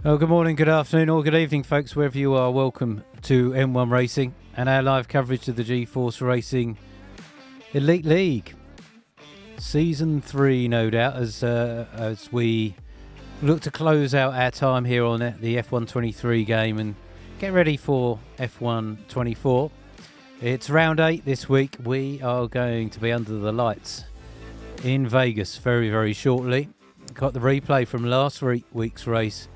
Oh, good morning, good afternoon, or good evening, folks, wherever you are. Welcome to M1 Racing and our live coverage of the GFR Racing Elite League. Season 3, no doubt, as we look to close out our time here on the F123 game and get ready for F124. It's round 8 this week. We are going to be under the lights in Vegas very, very shortly. Got the replay from last week's race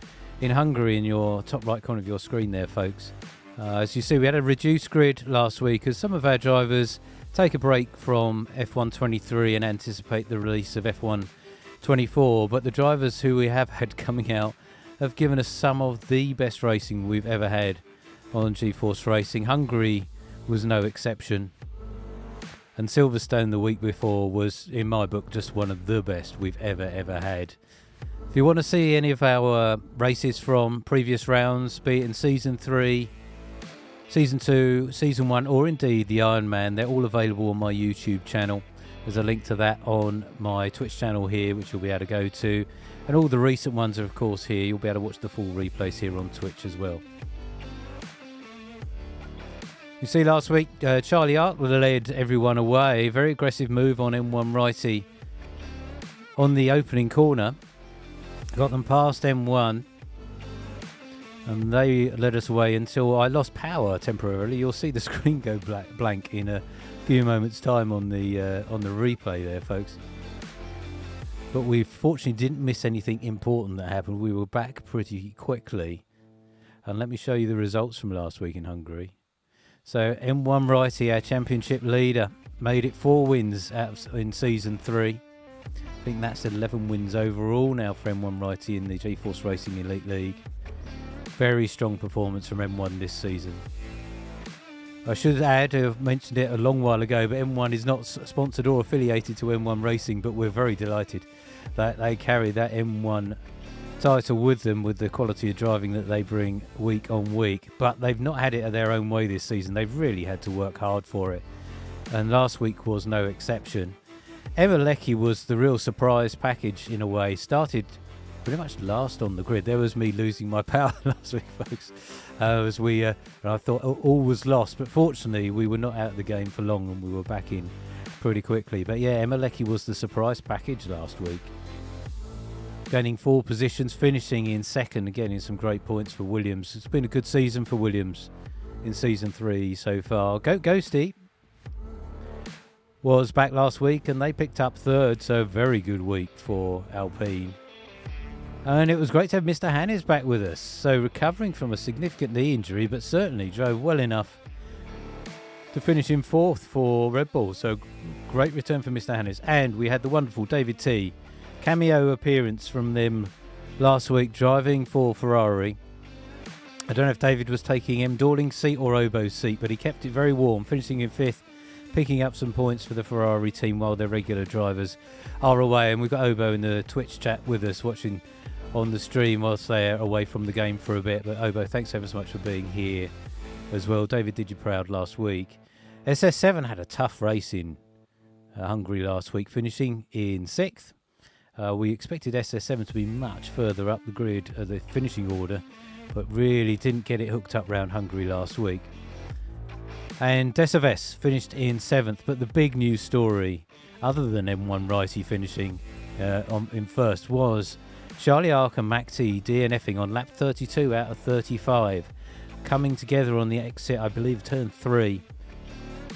in Hungary in your top right corner of your screen there, folks. As you see, we had a reduced grid last week as some of our drivers take a break from F123 and anticipate the release of F124, but the drivers who we have had coming out have given us some of the best racing we've ever had on GFR Racing. Hungary was no exception, and Silverstone the week before was, in my book, just one of the best we've ever had. If you want to see any of our races from previous rounds, be it in Season 3, Season 2, Season 1, or indeed the Ironman, they're all available on my YouTube channel. There's a link to that on my Twitch channel here, which you'll be able to go to. And all the recent ones are, of course, here. You'll be able to watch the full replays here on Twitch as well. You see, last week, Charlie Ark led everyone away. Very aggressive move on M1 Righty on the opening corner. Got them past M1, and they led us away until I lost power temporarily. You'll see the screen go blank in a few moments' time on the replay there, folks. But we fortunately didn't miss anything important that happened. We were back pretty quickly, and let me show you the results from last week in Hungary. So M1 Righty, our championship leader, made it 4 wins in Season 3. I think that's 11 wins overall now for M1 Righty in the GFR Racing Elite League. Very strong performance from M1 this season. I should add, I've mentioned it a long while ago, but M1 is not sponsored or affiliated to M1 Racing, but we're very delighted that they carry that M1 title with them, with the quality of driving that they bring week on week. But they've not had it their own way this season. They've really had to work hard for it, and last week was no exception. Emma Leckie was the real surprise package in a way. Started pretty much last on the grid. There was me losing my power last week, folks. And I thought all was lost, but fortunately we were not out of the game for long and we were back in pretty quickly. But yeah, Emma Leckie was the surprise package last week. Gaining 4 positions, finishing in second, getting some great points for Williams. It's been a good season for Williams in Season 3 so far. Ghosty was back last week and they picked up 3rd, so very good week for Alpine. And it was great to have Mr. Hannes back with us, so recovering from a significant knee injury, but certainly drove well enough to finish in 4th for Red Bull, so great return for Mr. Hannes. And we had the wonderful David T, cameo appearance from them last week, driving for Ferrari. I don't know if David was taking M. Dorling's seat or Obo's seat, but he kept it very warm, finishing in 5th, picking up some points for the Ferrari team while their regular drivers are away. And we've got Obo in the Twitch chat with us, watching on the stream whilst they're away from the game for a bit. But Obo, thanks ever so much for being here as well. David did you proud last week. SS7 had a tough race in Hungary last week, finishing in 6th. We expected SS7 to be much further up the grid of the finishing order, but really didn't get it hooked up round Hungary last week. And Desaves finished in 7th, but the big news story, other than M1 Righty finishing in 1st, was Charlie Ark and Mac T DNFing on lap 32 out of 35, coming together on the exit, I believe, turn 3,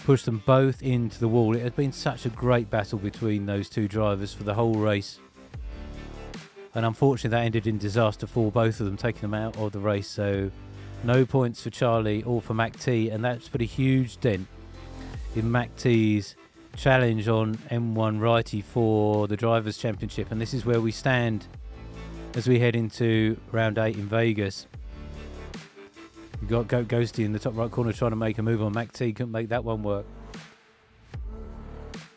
pushed them both into the wall. It had been such a great battle between those two drivers for the whole race, and unfortunately that ended in disaster for both of them, taking them out of the race. So no points for Charlie or for Mac T, and that's put a huge dent in Mac T's challenge on M1 Righty for the Drivers' Championship. And this is where we stand as we head into round 8 in Vegas. We've got Ghosty in the top right corner trying to make a move on Mac T. Couldn't make that one work.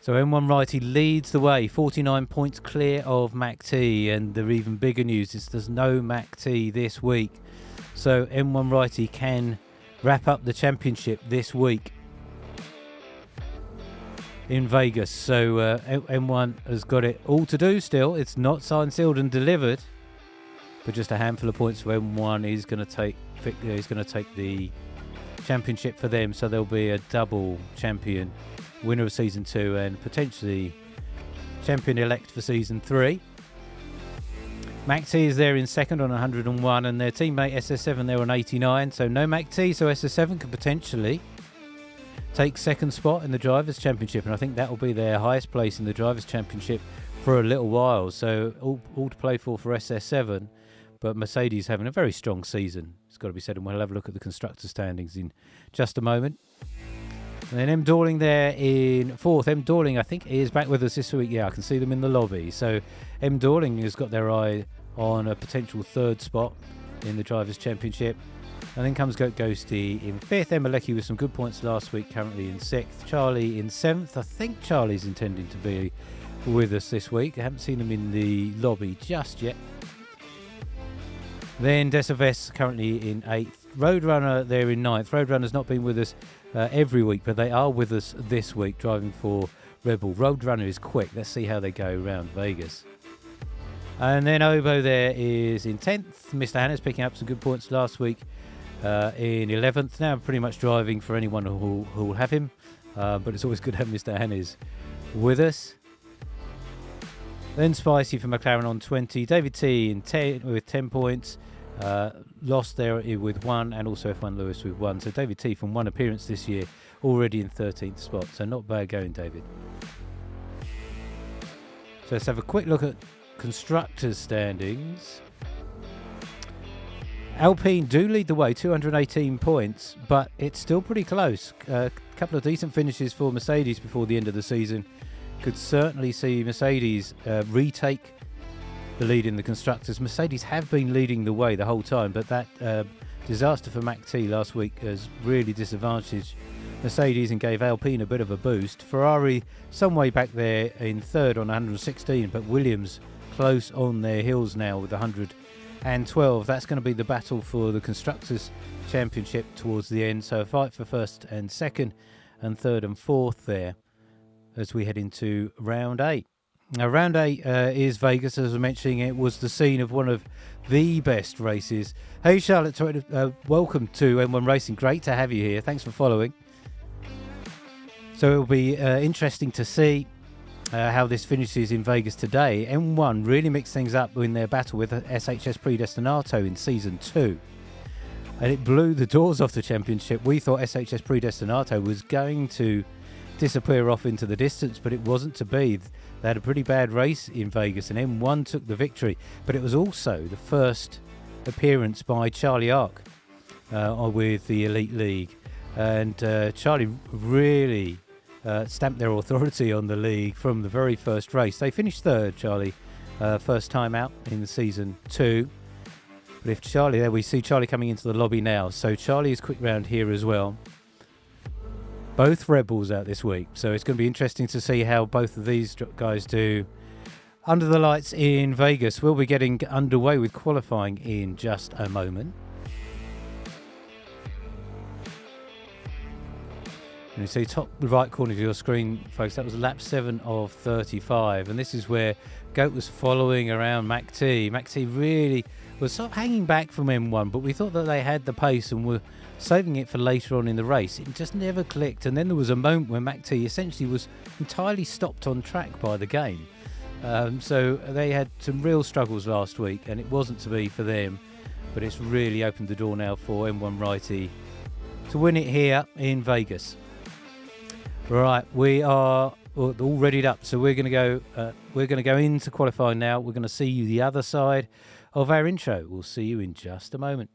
So M1 Righty leads the way, 49 points clear of Mac T. And the even bigger news is there's no Mac T this week. So M1 Righty can wrap up the championship this week in Vegas. So M1 has got it all to do still. It's not signed, sealed and delivered. but just a handful of points for M1 is going to take the championship for them. So there'll be a double champion, winner of season 2 and potentially champion elect for season 3. MacT is there in second on 101, and their teammate SS7 there on 89. So no MacT, so SS7 could potentially take second spot in the Drivers' Championship, and I think that will be their highest place in the Drivers' Championship for a little while. So all to play for SS7, but Mercedes having a very strong season, it's got to be said, and we'll have a look at the constructor standings in just a moment. And then M. Dorling there in fourth. M. Dorling, I think, is back with us this week. Yeah, I can see them in the lobby. So M. Dorling has got their eye on a potential third spot in the Drivers' Championship. And then comes Goat Ghosty in fifth. Emma Leckie with some good points last week, currently in sixth. Charlie in seventh. I think Charlie's intending to be with us this week. I haven't seen him in the lobby just yet. Then Desaves currently in 8th. Roadrunner there in 9th. Roadrunner's not been with us every week, but they are with us this week, driving for Red Bull. Roadrunner is quick. Let's see how they go around Vegas. And then Obo there is in 10th. Mr. Hannah's picking up some good points last week in 11th. Now pretty much driving for anyone who will have him, but it's always good to have Mr. Hannah's with us. Then Spicy for McLaren on 20. David T in 10 with 10 points. Lost there with 1, and also F1 Lewis with 1. So David T from 1 appearance this year, already in 13th spot. So not bad going, David. So let's have a quick look at constructors' standings. Alpine do lead the way, 218 points, but it's still pretty close. A couple of decent finishes for Mercedes before the end of the season could certainly see Mercedes retake the lead in the constructors. Mercedes have been leading the way the whole time, but that disaster for MacT last week has really disadvantaged Mercedes and gave Alpine a bit of a boost. Ferrari some way back there in third on 116, but Williams close on their heels now with 112. That's going to be the battle for the constructors championship towards the end, so a fight for first and second and third and fourth there as we head into round 8. Now, round 8 is Vegas, as I was mentioning. It was the scene of one of the best races. Hey, Charlotte, welcome to M1 Racing. Great to have you here. Thanks for following. So it'll be interesting to see how this finishes in Vegas today. M1 really mixed things up in their battle with SHS Predestinato in Season 2. And it blew the doors off the championship. We thought SHS Predestinato was going to disappear off into the distance, but it wasn't to be. They had a pretty bad race in Vegas, and M1 took the victory. But it was also the first appearance by Charlie Ark with the Elite League. And Charlie really stamped their authority on the league from the very first race. They finished third, Charlie, first time out in season 2. But if Charlie, there we see Charlie coming into the lobby now. So Charlie is quick round here as well. Both Red Bulls out this week, so it's going to be interesting to see how both of these guys do under the lights in Vegas. We'll be getting underway with qualifying in just a moment. And you see top right corner of your screen, folks, that was lap 7 of 35, and this is where Goat was following around MacT. MacT really was sort of hanging back from M1, but we thought that they had the pace and were saving it for later on in the race. It just never clicked, and then there was a moment where MacT essentially was entirely stopped on track by the game. So they had some real struggles last week, and it wasn't to be for them, but it's really opened the door now for M1 Righty to win it here in Vegas. Right, we are all readied up, so we're going to go into qualifying now. We're going to see you the other side of our intro. We'll see you in just a moment.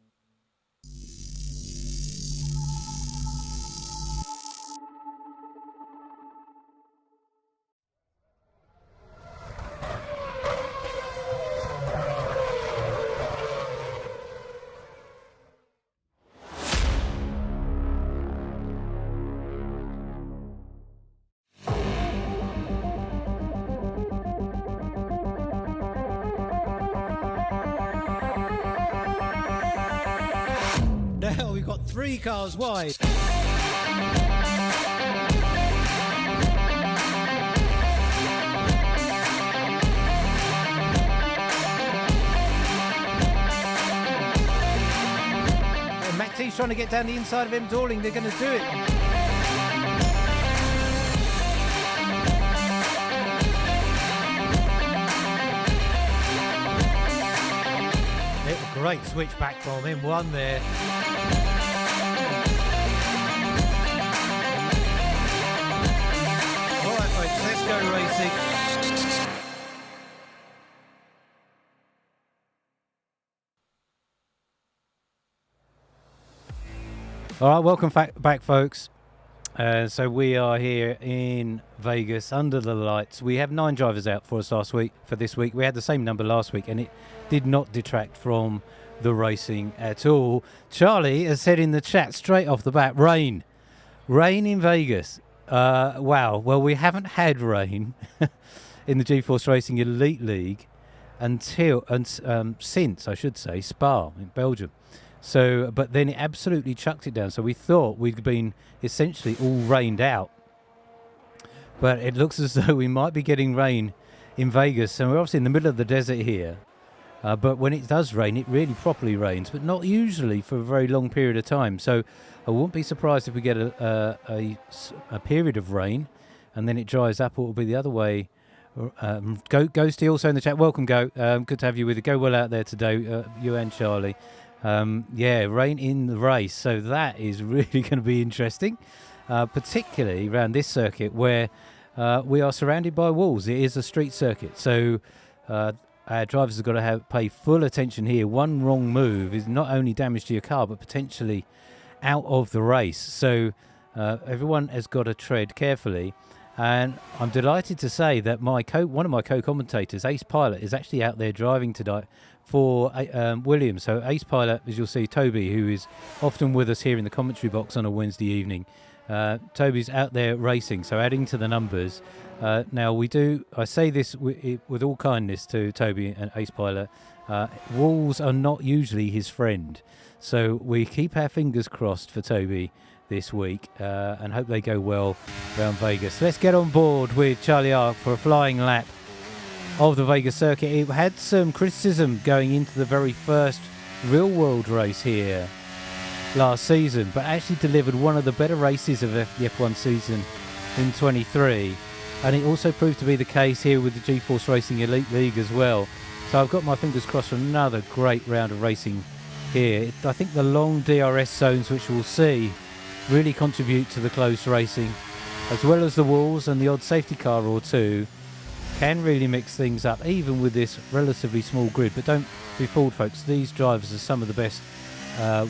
Now we've got 3 cars wide. trying to get down the inside of M. Dorling. They're going to do it. Great switch back from him. One there. All right, folks, let's go racing. All right, welcome back, folks. So we are here in Vegas under the lights. We have 9 drivers out for us for this week. We had the same number last week, and it did not detract from the racing at all. Charlie has said in the chat straight off the bat, rain in Vegas. Wow. Well, we haven't had rain in the G-Force Racing Elite League since, I should say, Spa in Belgium. So, but then it absolutely chucked it down. So we thought we'd been essentially all rained out. But it looks as though we might be getting rain in Vegas. And we're obviously in the middle of the desert here. But when it does rain, it really properly rains, but not usually for a very long period of time. So I wouldn't be surprised if we get a period of rain and then it dries up, or it will be the other way. Ghosty also in the chat. Welcome, Go. Good to have you with you. Go well out there today, you and Charlie. Yeah, rain in the race, so that is really going to be interesting, particularly around this circuit where we are surrounded by walls. It is a street circuit, so our drivers have got to pay full attention here. One wrong move is not only damage to your car, but potentially out of the race. So everyone has got to tread carefully. And I'm delighted to say that one of my co-commentators, Ace Pilot, is actually out there driving tonight for Williams. So Ace Pilot, as you'll see, Toby, who is often with us here in the commentary box on a Wednesday evening. Toby's out there racing, so adding to the numbers. Now I say this with all kindness to Toby and Ace Pilot, walls are not usually his friend. So we keep our fingers crossed for Toby this week and hope they go well around Vegas. Let's get on board with Charlie Ark for a flying lap of the Vegas circuit. It had some criticism going into the very first real world race here last season, but actually delivered one of the better races of the F1 season in 23, and it also proved to be the case here with the G-Force Racing Elite League as well. So I've got my fingers crossed for another great round of racing here. I think the long DRS zones, which we'll see, really contribute to the close racing, as well as the walls and the odd safety car or two can really mix things up, even with this relatively small grid. But don't be fooled, folks, these drivers are some of the best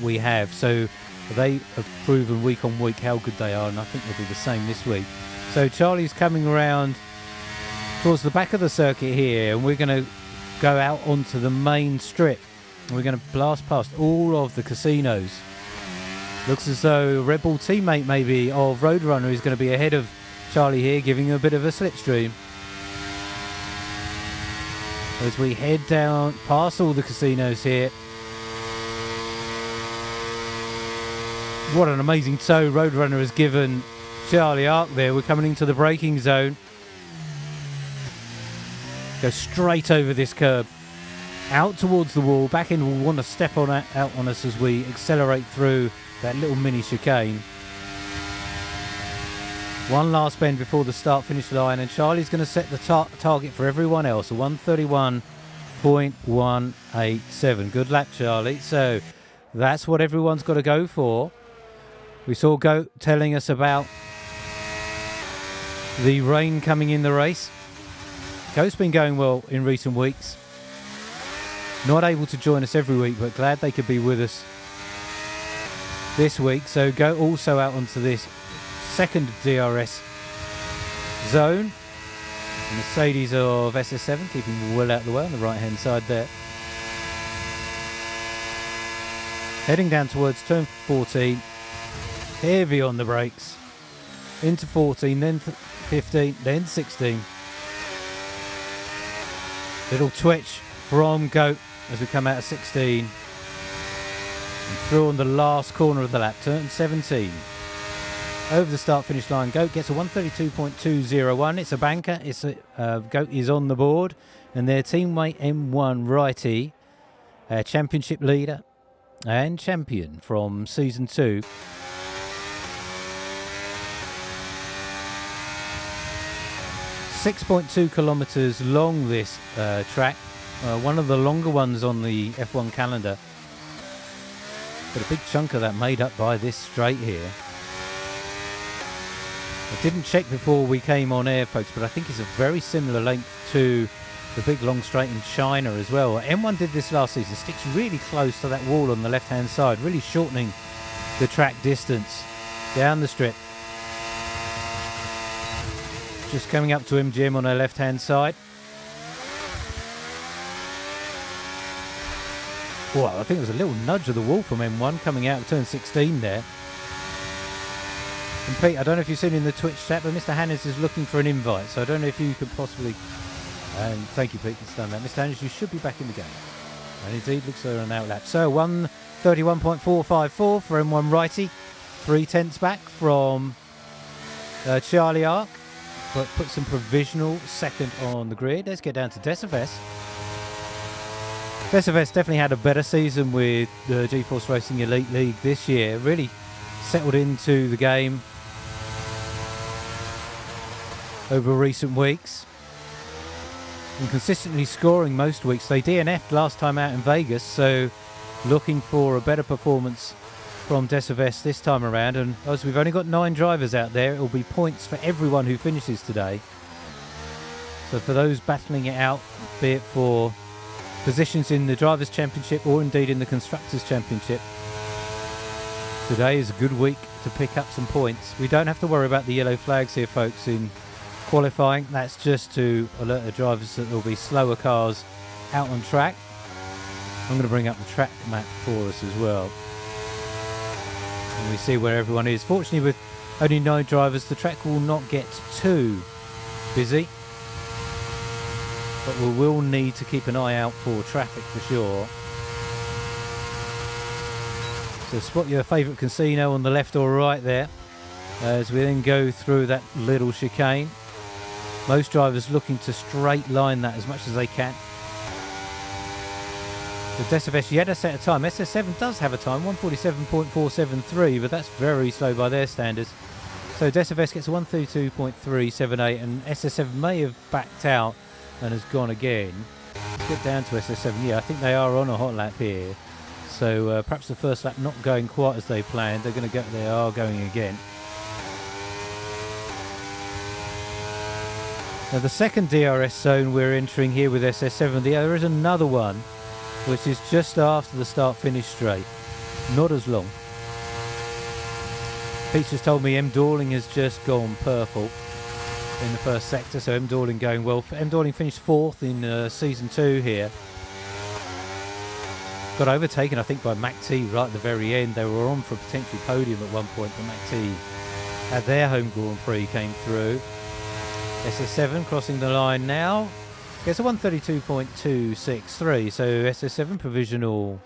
we have, so they have proven week on week how good they are, and I think they'll be the same this week. So Charlie's coming around towards the back of the circuit here, and we're going to go out onto the main strip. We're going to blast past all of the casinos. Looks as though Red Bull teammate maybe of Roadrunner is going to be ahead of Charlie here, giving him a bit of a slipstream. As we head down past all the casinos here. What an amazing tow Roadrunner has given Charlie Ark there. We're coming into the braking zone. Go straight over this curb. Out towards the wall. Back end will want to step out on us as we accelerate through that little mini chicane. One last bend before the start-finish line, and Charlie's going to set the target for everyone else, a 131.187. Good lap, Charlie. So that's what everyone's got to go for. We saw Goat telling us about the rain coming in the race. Goat's been going well in recent weeks. Not able to join us every week, but glad they could be with us this week. So Goat also out onto this second DRS zone. Mercedes of SS7 keeping well out of the way on the right hand side there. Heading down towards turn 14. Heavy on the brakes. Into 14, then 15, then 16. Little twitch from Goat as we come out of 16. And through on the last corner of the lap, turn 17. Over the start-finish line, Goat gets a 132.201. It's a banker. Goat is on the board. And their teammate M1 Righty, championship leader, and champion from Season 2. .2 kilometres long, this track. One of the longer ones on the F1 calendar. But a big chunk of that made up by this straight here. I didn't check before we came on air, folks, but I think it's a very similar length to the big long straight in China as well. M1 did this last season. Sticks really close to that wall on the left-hand side, really shortening the track distance down the strip. Just coming up to MGM on our left-hand side. Well, I think there was a little nudge of the wall from M1 coming out of turn 16 there. And Pete, I don't know if you've seen in the Twitch chat, but Mr. Hannes is looking for an invite, so I don't know if you could possibly... And thank you, Pete, that's done that. Mr. Hannes, you should be back in the game. And indeed, looks like an outlap. So 1:31.454 for M1 Righty. 0.3 back from Charlie Ark. But put some provisional second on the grid. Let's get down to Decifest. Decifest definitely had a better season with the GeForce Racing Elite League this year. Really settled into the game over recent weeks. And consistently scoring most weeks. They DNF'd last time out in Vegas, so looking for a better performance from Decifest this time around. And as we've only got 9 drivers out there, it will be points for everyone who finishes today. So for those battling it out, be it for positions in the Drivers' Championship or indeed in the Constructors' Championship, today is a good week to pick up some points. We don't have to worry about the yellow flags here, folks, in qualifying. That's just to alert the drivers that there will be slower cars out on track. I'm going to bring up the track map for us as well. And we see where everyone is. Fortunately, with only 9 drivers, the track will not get too busy. But we will need to keep an eye out for traffic for sure. So spot your favourite casino on the left or right there as we then go through that little chicane. Most drivers looking to straight line that as much as they can. The Decifest yet a set of time. SS7 does have a time, 1:47.473, but that's very slow by their standards. So Decifest gets a 1:32.378, and SS7 may have backed out and has gone again. Let's get down to SS7. Yeah, I think they are on a hot lap here. So perhaps the first lap not going quite as they planned. They're going to go. They are going again. Now the second DRS zone we're entering here with SS7. There is another one, which is just after the start-finish straight. Not as long. Pete's just told me M. Dorling has just gone purple in the first sector, so M. Dorling going well. M. Dorling finished 4th in Season 2 here. Got overtaken, I think, by Mac T right at the very end. They were on for a potential podium at one point, but Mac T at their home Grand Prix came through. SS7 crossing the line now. Gets a 1:32.263, so SS7 provisional.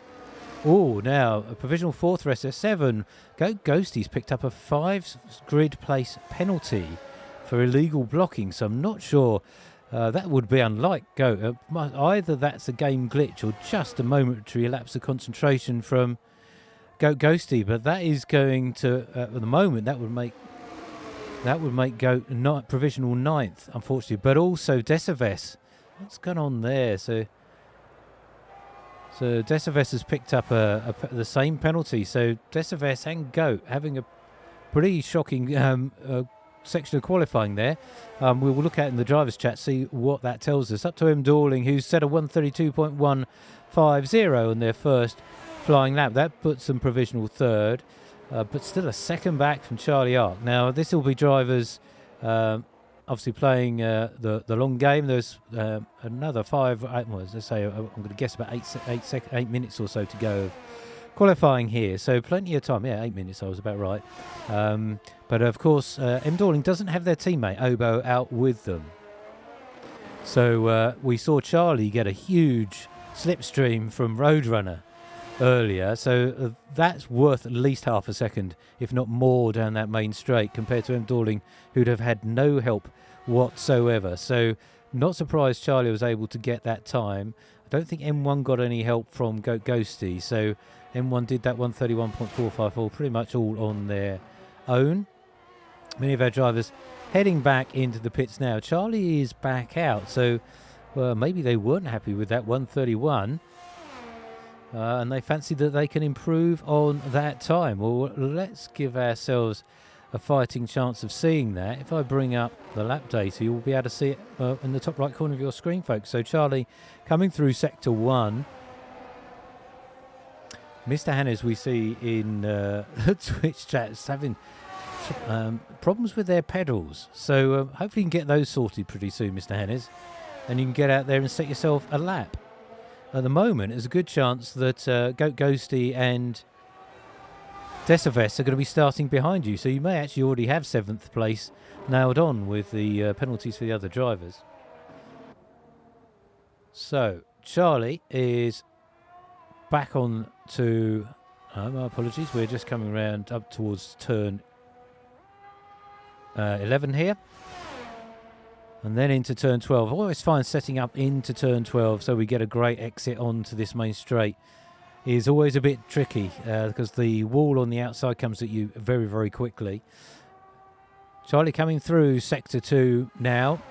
Oh, now a provisional 4th for SS7. Ghosty's picked up a 5 grid place penalty for illegal blocking, so I'm not sure. That would be unlike Go. Either that's a game glitch or just a momentary lapse of concentration from Ghosty, but that is going to, at the moment, that would make Goat provisional 9th, unfortunately. But also Decifest. What's going on there? So Decifest has picked up the same penalty. So Decifest and Goat having a pretty shocking section of qualifying there. We will look at in the drivers' chat, see what that tells us. Up to M. Dorling, who's set a 1:32.150 on their first flying lap. That puts them provisional 3rd. But still a second back from Charlie Ark. Now, this will be drivers obviously playing the long game. There's another 5, let's say, I'm going to guess about 8 minutes or so to go of qualifying here. So plenty of time. Yeah, 8 minutes, I was about right. But of course, M. Dorling doesn't have their teammate, Obo, out with them. So we saw Charlie get a huge slipstream from Roadrunner earlier, so that's worth at least half a second, if not more, down that main straight compared to M. Dorling, who'd have had no help whatsoever. So not surprised Charlie was able to get that time. I don't think M1 got any help from Ghosty, so M1 did that 131.454 pretty much all on their own. Many of our drivers heading back into the pits now. Charlie is back out, so maybe they weren't happy with that 131. And they fancy that they can improve on that time. Well, let's give ourselves a fighting chance of seeing that. If I bring up the lap data, you'll be able to see it in the top right corner of your screen, folks. So Charlie coming through sector 1. Mr. Hannes, we see in Twitch chat, is having problems with their pedals. So hopefully you can get those sorted pretty soon, Mr. Hannes. And you can get out there and set yourself a lap. At the moment, there's a good chance that Goat Ghosty and Decivest are going to be starting behind you. So you may actually already have 7th place nailed on with the penalties for the other drivers. So Charlie is back on to... my apologies, we're just coming around up towards turn 11 here. And then into turn 12. I always find setting up into turn 12 so we get a great exit onto this main straight is always a bit tricky because the wall on the outside comes at you very, very quickly. Charlie coming through sector 2 now.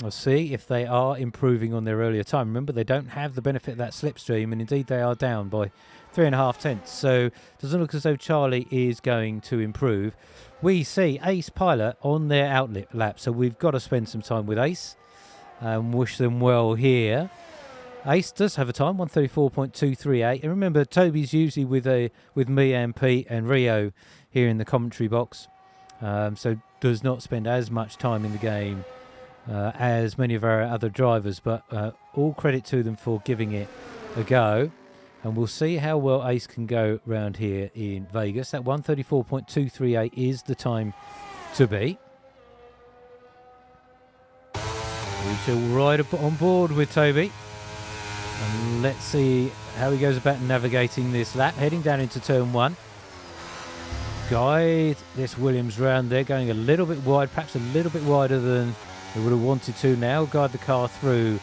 We'll see if they are improving on their earlier time. Remember, they don't have the benefit of that slipstream, and indeed they are down by 3.5 tenths. So it doesn't look as though Charlie is going to improve. We see Ace Pilot on their outlet lap, so we've got to spend some time with Ace and wish them well here. Ace does have a time, 134.238. And remember, Toby's usually with me and Pete and Rio here in the commentary box, so does not spend as much time in the game as many of our other drivers, but all credit to them for giving it a go. And we'll see how well Ace can go round here in Vegas. That 134.238 is the time to beat. We shall ride on board with Toby. And let's see how he goes about navigating this lap. Heading down into turn 1. Guide this Williams round there, going a little bit wide, perhaps a little bit wider than we would have wanted to now. Guide the car through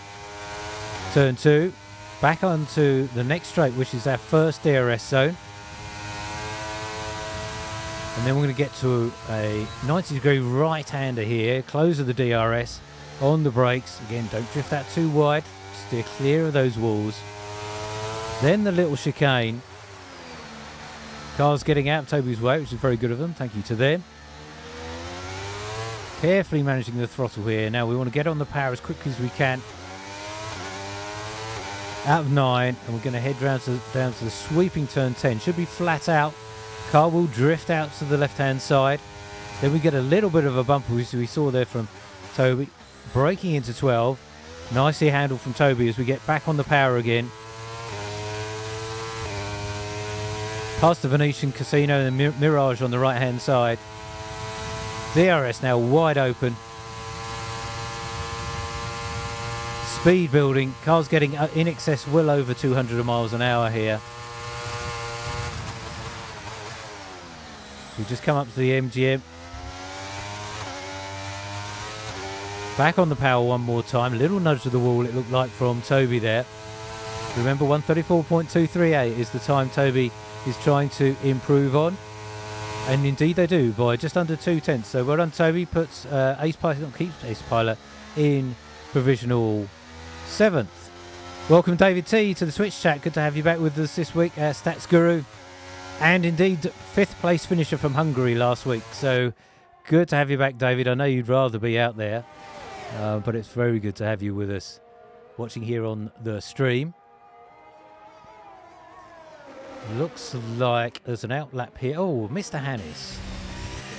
turn 2. Back onto the next straight, which is our first DRS zone. And then we're going to get to a 90-degree right-hander here. Close of the DRS on the brakes. Again, don't drift out too wide. Steer clear of those walls. Then the little chicane. Cars getting out of Toby's way, which is very good of them. Thank you to them. Carefully managing the throttle here. Now we want to get on the power as quickly as we can. Out of 9, and we're going to head down to the sweeping turn 10. Should be flat out. Car will drift out to the left-hand side. Then we get a little bit of a bump, which we saw there from Toby. Braking into 12. Nicely handled from Toby as we get back on the power again. Past the Venetian Casino and the Mirage on the right-hand side. DRS now wide open. Speed building, cars getting in excess well over 200 miles an hour here. We just come up to the MGM. Back on the power one more time. A little nudge to the wall it looked like from Toby there. Remember, 134.238 is the time Toby is trying to improve on. And indeed they do by just under 2 tenths. So well done, Toby. Puts Ace Pilot, keeps Ace Pilot in provisional 7th. Welcome David T to the Switch chat. Good to have you back with us this week, Stats Guru, and indeed 5th place finisher from Hungary last week. So good to have you back, David. I know you'd rather be out there, but it's very good to have you with us watching here on the stream. Looks like there's an out lap here. Oh, Mr. Hannes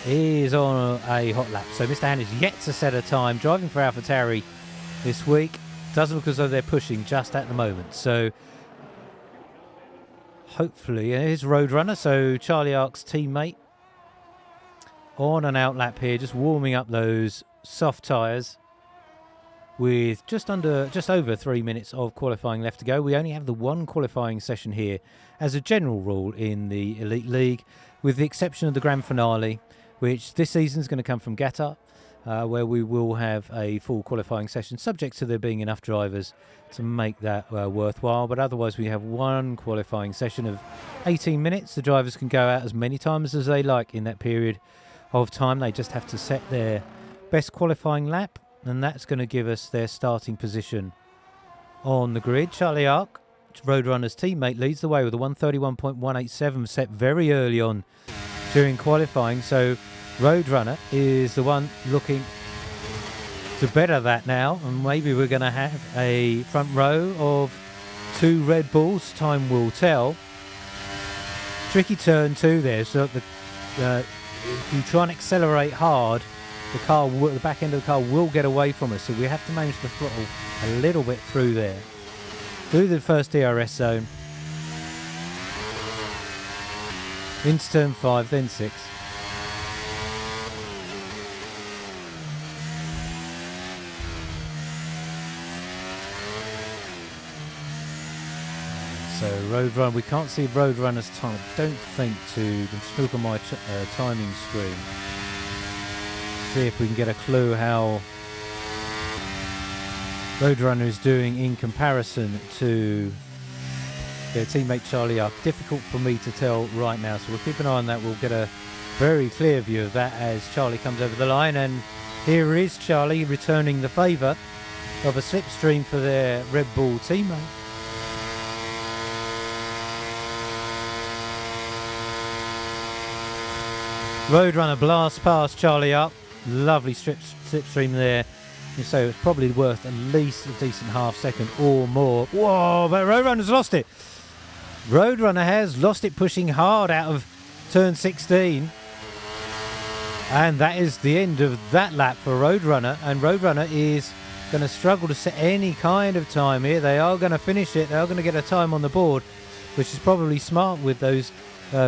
is on a hot lap. So Mr. Hannes yet to set a time, driving for AlphaTauri this week. Doesn't look as though they're pushing just at the moment. So hopefully, here's Roadrunner. So Charlie Ark's teammate on an out lap here, just warming up those soft tyres with just over 3 minutes of qualifying left to go. We only have the one qualifying session here as a general rule in the Elite League, with the exception of the grand finale, which this season is going to come from Qatar. where we will have a full qualifying session, subject to there being enough drivers to make that worthwhile. But otherwise, we have one qualifying session of 18 minutes. The drivers can go out as many times as they like in that period of time. They just have to set their best qualifying lap, and that's going to give us their starting position on the grid. Charlie Ark, Roadrunner's teammate, leads the way with a 131.187 set very early on during qualifying. So Roadrunner is the one looking to better that now, and maybe we're going to have a front row of 2 Red Bulls. Time will tell. Tricky turn 2 there, so if you try and accelerate hard, the back end of the car will get away from us, so we have to manage the throttle a little bit through there. Through the first DRS zone, into turn 5, then 6. So Roadrunner, we can't see Roadrunner's time. Don't think to. Just look at my timing screen. See if we can get a clue how Roadrunner is doing in comparison to their teammate Charlie Ark. Difficult for me to tell right now, so we'll keep an eye on that. We'll get a very clear view of that as Charlie comes over the line, and here is Charlie returning the favour of a slipstream for their Red Bull teammate. Roadrunner blasts past Charlie Ark. Lovely slipstream there. So it's probably worth at least a decent half second or more. Whoa, but Roadrunner's lost it. Roadrunner has lost it, pushing hard out of turn 16. And that is the end of that lap for Roadrunner. And Roadrunner is going to struggle to set any kind of time here. They are going to finish it. They are going to get a time on the board, which is probably smart with those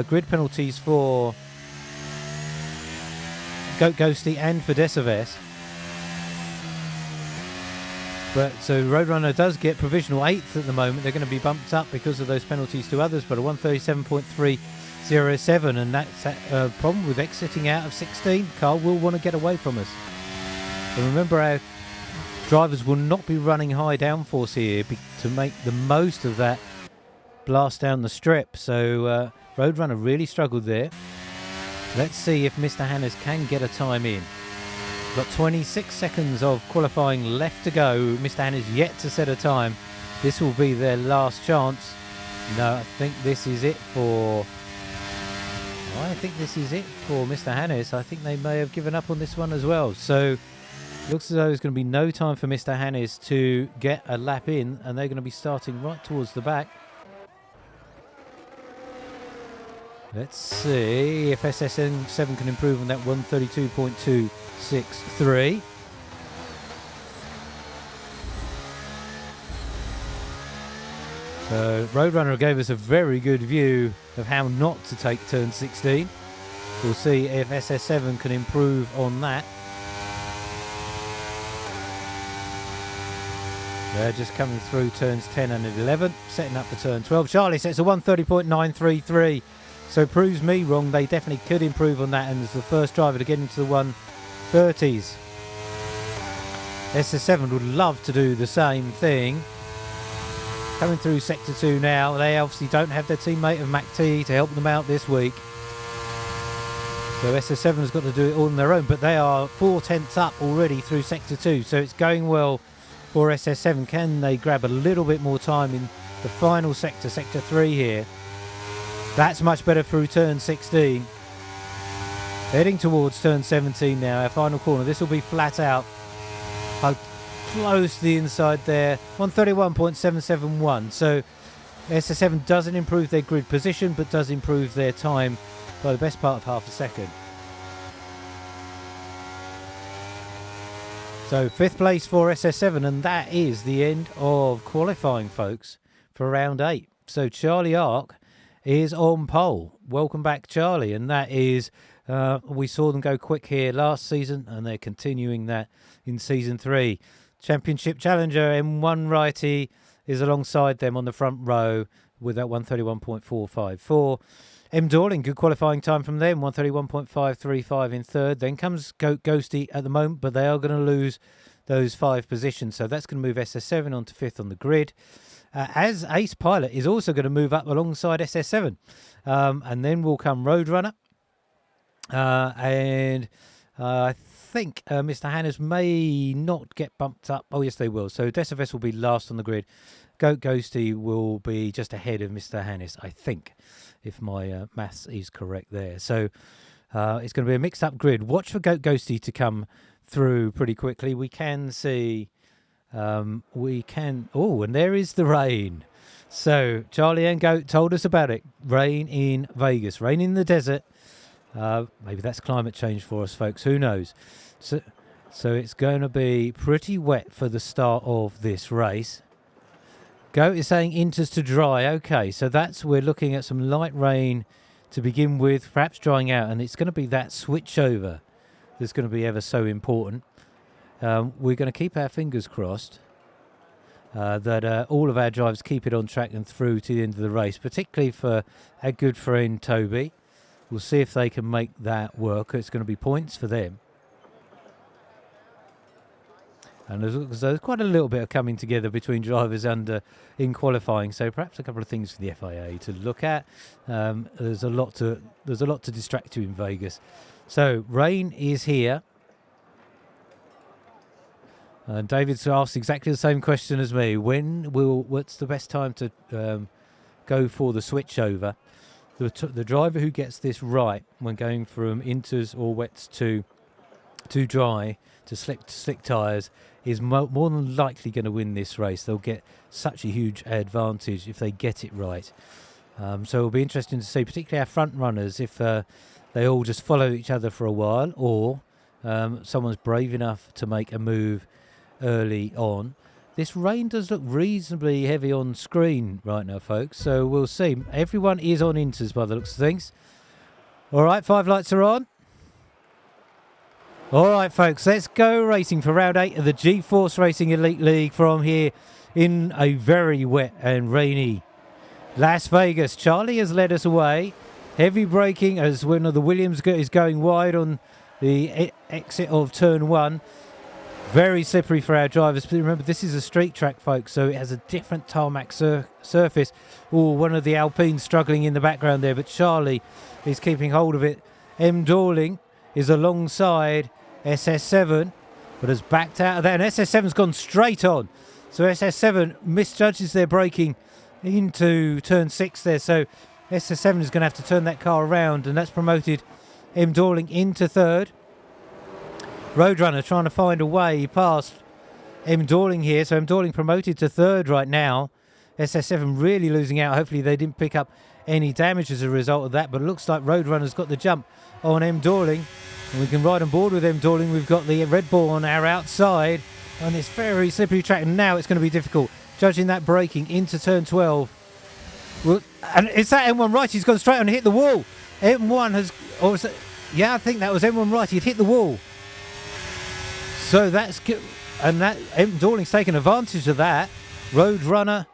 grid penalties for Goat Ghosty and for Decivest. But so Roadrunner does get provisional 8th at the moment. They're going to be bumped up because of those penalties to others, but a 137.307, and that's a problem with exiting out of 16. Car will want to get away from us. But remember, our drivers will not be running high downforce here to make the most of that blast down the strip. So Roadrunner really struggled there. Let's see if Mr. Hannes can get a time in. Got 26 seconds of qualifying left to go. Mr. Hannes yet to set a time. This will be their last chance. No, I think this is it for Mr. Hannes. I think they may have given up on this one as well. So looks as though there's going to be no time for Mr. Hannes to get a lap in, and they're going to be starting right towards the back. Let's see if SSN7 can improve on that 132.263. So Roadrunner gave us a very good view of how not to take turn 16. We'll see if SS7 can improve on that. They're just coming through turns 10 and 11, setting up for turn 12. Charlie sets a 130.933. So proves me wrong. They definitely could improve on that, and as the first driver to get into the 130s. SS7 would love to do the same thing. Coming through Sector 2 now. They obviously don't have their teammate of Mac T to help them out this week. So SS7 has got to do it all on their own, but they are 4/10 up already through Sector 2. So it's going well for SS7. Can they grab a little bit more time in the final sector, Sector 3 here? That's much better through turn 16. Heading towards turn 17 now, our final corner. This will be flat out. Close to the inside there. 131.771. So SS7 doesn't improve their grid position, but does improve their time by the best part of half a second. So 5th place for SS7, and that is the end of qualifying, folks, for round 8. So Charlie Ark is on pole. Welcome back, Charlie. And that is, we saw them go quick here last season, and they're continuing that in season 3. Championship challenger M1 righty is alongside them on the front row with that 131.454. Dorling, good qualifying time from them, 1:31.535 in third. Then comes Ghosty at the moment, but they are going to lose those 5 positions. So that's going to move SS7 onto 5th on the grid. As Ace Pilot is also going to move up alongside SS7. And then will come Roadrunner. And I think Mr. Hannes may not get bumped up. Oh, yes, they will. So Decivest will be last on the grid. Ghosty will be just ahead of Mr. Hannes, I think, if my maths is correct there. So it's going to be a mixed-up grid. Watch for Ghosty to come through pretty quickly. We can see... Oh, and there is the rain. So Charlie and Goat told us about it. Rain in Vegas. Rain in the desert. Maybe that's climate change for us, folks. Who knows? So it's going to be pretty wet for the start of this race. Goat is saying inters to dry. Okay, so we're looking at some light rain to begin with, perhaps drying out, and it's going to be that switch over that's going to be ever so important. We're going to keep our fingers crossed that all of our drivers keep it on track and through to the end of the race, particularly for our good friend Toby. We'll see if they can make that work. It's going to be points for them. And there's quite a little bit of coming together between drivers in qualifying, so perhaps a couple of things for the FIA to look at. There's a lot to distract you in Vegas. So rain is here. David's asked exactly the same question as me. What's the best time to go for the switch over? The driver who gets this right when going from inters or wets to dry to slick tyres is more than likely going to win this race. They'll get such a huge advantage if they get it right. So it'll be interesting to see, particularly our front runners, if they all just follow each other for a while, or someone's brave enough to make a move early on. This rain does look reasonably heavy on screen right now, folks, so we'll see. Everyone is on inters by the looks of things. All right, 5 lights are on. All right, folks, let's go racing for round 8 of the G-Force Racing Elite League from here in a very wet and rainy Las Vegas. Charlie has led us away. Heavy braking as one of the Williams is going wide on the exit of turn 1. Very slippery for our drivers. But remember, this is a street track, folks, so it has a different tarmac surface. Oh, one of the Alpines struggling in the background there, but Charlie is keeping hold of it. Dorling is alongside SS7, but has backed out of that, and SS7's gone straight on. So SS7 misjudges their braking into turn 6 there, so SS7 is going to have to turn that car around, and that's promoted Dorling into third. Roadrunner trying to find a way past Dorling here, so Dorling promoted to third right now. SS7 really losing out. Hopefully they didn't pick up any damage as a result of that, but it looks like Roadrunner's got the jump on Dorling, and we can ride on board with Dorling. We've got the Red Bull on our outside on this very slippery track, and now it's going to be difficult judging that braking into turn 12. Well, and it's that M1 right, he's gone straight on and hit the wall. M1 has, or was it, yeah, I think that was M1 right, he'd hit the wall. So that's good, and that Dorling's taken advantage of that. Roadrunner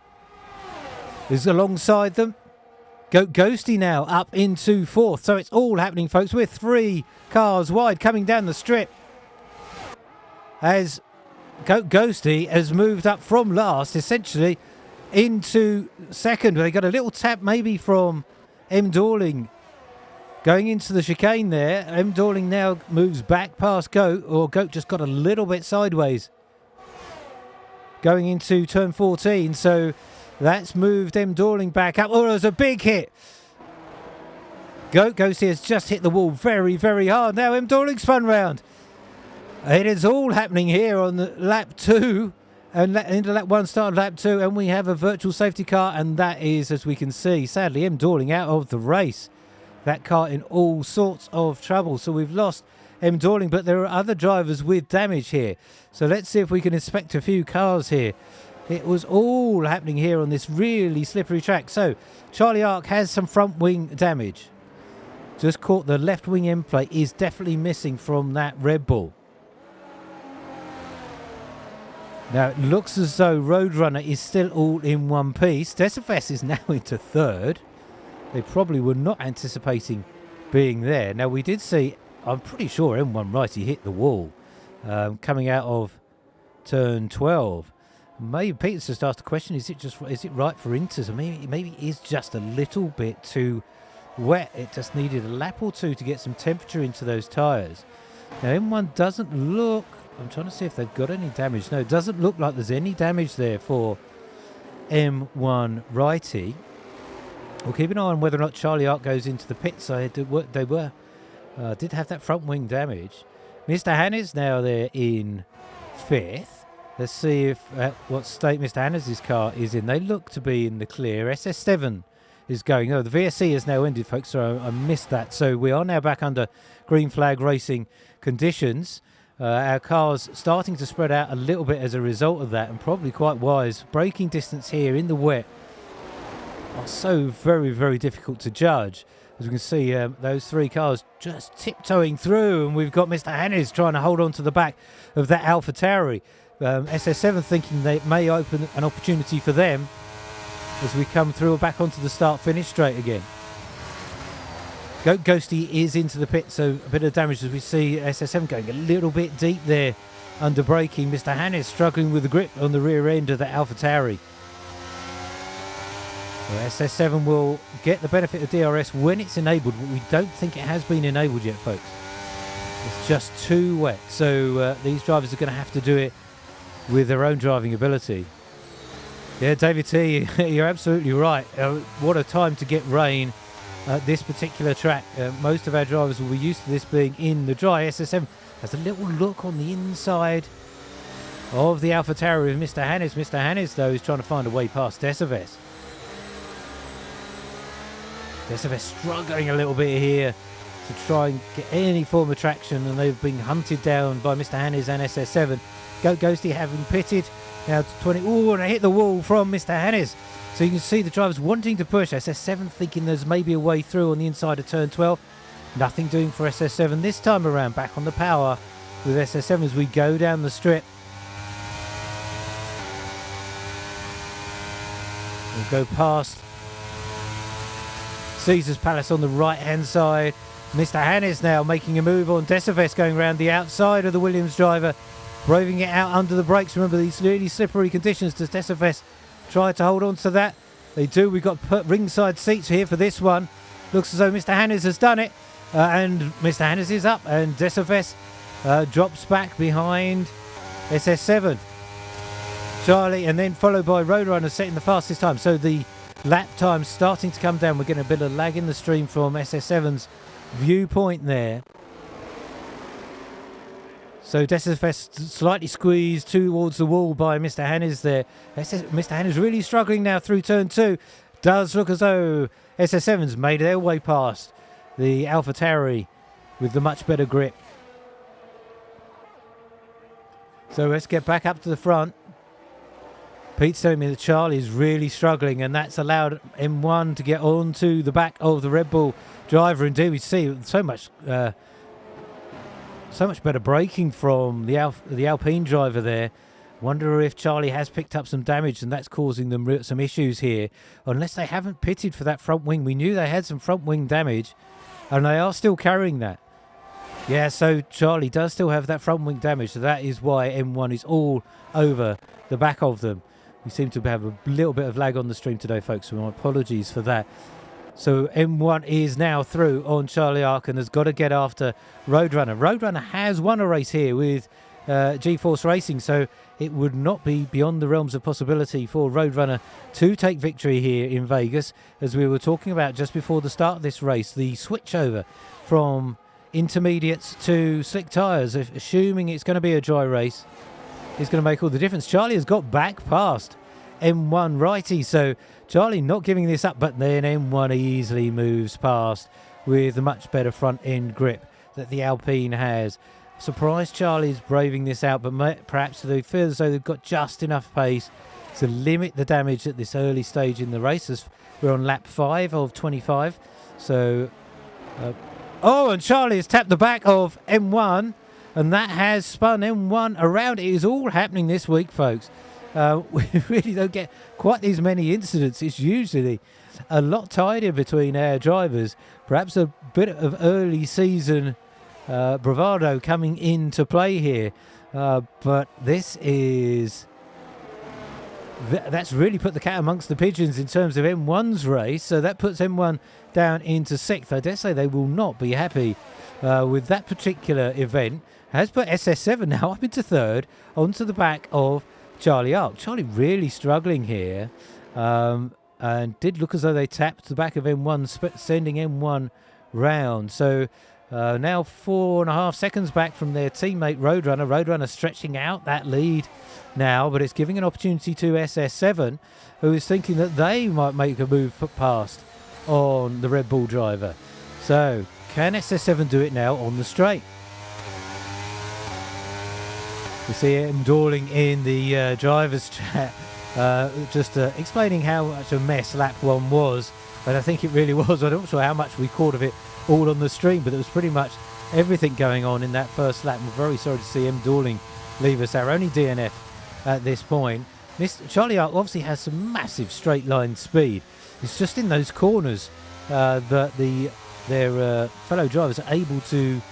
is alongside them. Ghosty now up into fourth. So it's all happening, folks. We're 3 cars wide coming down the strip as Ghosty has moved up from last, essentially, into second. They got a little tap maybe from Dorling going into the chicane there. Dorling now moves back past Goat, or Goat just got a little bit sideways going into turn 14. So that's moved Dorling back up. Oh, there's a big hit. Ghosty has just hit the wall very, very hard. Now Dorling spun round. It is all happening here on the lap 2. And into lap 1 started lap 2. And we have a virtual safety car. And that is, as we can see, sadly, Dorling out of the race. That car in all sorts of trouble. So we've lost Dorling, but there are other drivers with damage here. So let's see if we can inspect a few cars here. It was all happening here on this really slippery track. So Charlie Ark has some front wing damage. Just caught the left wing end plate. Is definitely missing from that Red Bull. Now it looks as though Roadrunner is still all in one piece. Decivest is now into third. they probably were not anticipating being there. Now, we did see, I'm pretty sure M1 Righty hit the wall coming out of turn 12. Maybe Peter's just asked the question, is it right for Inters? Or maybe it is just a little bit too wet. It just needed a lap or two to get some temperature into those tyres. Now, M1 doesn't look, I'm trying to see if they've got any damage. No, it doesn't look like there's any damage there for M1 Righty. We'll keep an eye on whether or not Charlie Ark goes into the pit side. They did have that front wing damage. Mr. Hannes now there in 5th. Let's see if what state Mr. Hannes' car is in. They look to be in the clear. SS7 is going. Oh, the VSC has now ended, folks, so I missed that. So we are now back under green flag racing conditions. Our car's starting to spread out a little bit as a result of that, and probably quite wise. Braking distance here in the wet are so very, very difficult to judge. As we can see, those 3 cars just tiptoeing through, and we've got Mr. Hannes trying to hold on to the back of that AlphaTauri. SS7 thinking they may open an opportunity for them as we come through back onto the start-finish straight again. Ghosty is into the pit, so a bit of damage as we see SS7 going a little bit deep there under braking. Mr. Hannes struggling with the grip on the rear end of the AlphaTauri. Well, SS7 will get the benefit of DRS when it's enabled, but we don't think it has been enabled yet, folks. It's just too wet, so these drivers are going to have to do it with their own driving ability. Yeah, David T, you're absolutely right. What a time to get rain at this particular track. Most of our drivers will be used to this being in the dry. SS7 has a little look on the inside of the AlphaTauri with Mr. Hannes. Mr. Hannes, though, is trying to find a way past Decives. Decives struggling a little bit here to try and get any form of traction, and they've been hunted down by Mr. Hannes and SS7. Ghosty having pitted now to 20. Oh, and I hit the wall from Mr. Hannes. So you can see the drivers wanting to push. SS7 thinking there's maybe a way through on the inside of turn 12. Nothing doing for SS7 this time around. Back on the power with SS7 as we go down the strip. We'll go past Caesar's Palace on the right-hand side. Mr. Hannes now making a move on Decives, going around the outside of the Williams driver, braving it out under the brakes. Remember these really slippery conditions. Does Decives try to hold on to that? They do. We've got ringside seats here for this one. Looks as though Mr. Hannes has done it. And Mr. Hannes is up, and Decives drops back behind SS7. Charlie, and then followed by Roadrunner setting the fastest time. So the lap time starting to come down. We're getting a bit of lag in the stream from SS7's viewpoint there. So Decives slightly squeezed towards the wall by Mr. Hannes there. Mr. Hannes really struggling now through turn 2. Does look as though SS7's made their way past the AlphaTauri with the much better grip. So let's get back up to the front. Pete's telling me that Charlie is really struggling, and that's allowed M1 to get onto the back of the Red Bull driver. Indeed, we see so much better braking from the Alpine driver there. Wonder if Charlie has picked up some damage, and that's causing them some issues here. Unless they haven't pitted for that front wing. We knew they had some front wing damage, and they are still carrying that. Yeah, so Charlie does still have that front wing damage, so that is why M1 is all over the back of them. We seem to have a little bit of lag on the stream today, folks, so my apologies for that. So M1 is now through on Charlie Ark and has got to get after Roadrunner. Roadrunner has won a race here with G-Force Racing, so it would not be beyond the realms of possibility for Roadrunner to take victory here in Vegas. As we were talking about just before the start of this race, the switchover from intermediates to slick tyres, assuming it's going to be a dry race, is going to make all the difference. Charlie has got back past M1 Righty, so Charlie not giving this up, but then M1 easily moves past with a much better front end grip that the Alpine has. Surprised Charlie's braving this out, but perhaps they feel as though they've got just enough pace to limit the damage at this early stage in the race, as we're on lap 5 of 25. So and Charlie has tapped the back of M1, and that has spun M1 around. It is all happening this week, folks. we really don't get quite these many incidents. It's usually a lot tighter between our drivers. Perhaps a bit of early season bravado coming into play here. But this is... That's really put the cat amongst the pigeons in terms of M1's race. So that puts M1 down into 6th. I dare say they will not be happy with that particular event. Has put SS7 now up into 3rd, onto the back of Charlie Ark. Charlie really struggling here. And did look as though they tapped the back of M1, sending M1 round. So now 4.5 seconds back from their teammate Roadrunner. Roadrunner stretching out that lead now, but it's giving an opportunity to SS7, who is thinking that they might make a move past on the Red Bull driver. So can SS7 do it now on the straight? You see him dawdling in the drivers chat, just explaining how much a mess lap 1 was. And I think it really was. I'm not sure how much we caught of it all on the stream, but there was pretty much everything going on in that first lap. We're very sorry to see him dawdling leave us, our only DNF at this point. Charlie Ark obviously has some massive straight line speed. It's just in those corners that their fellow drivers are able to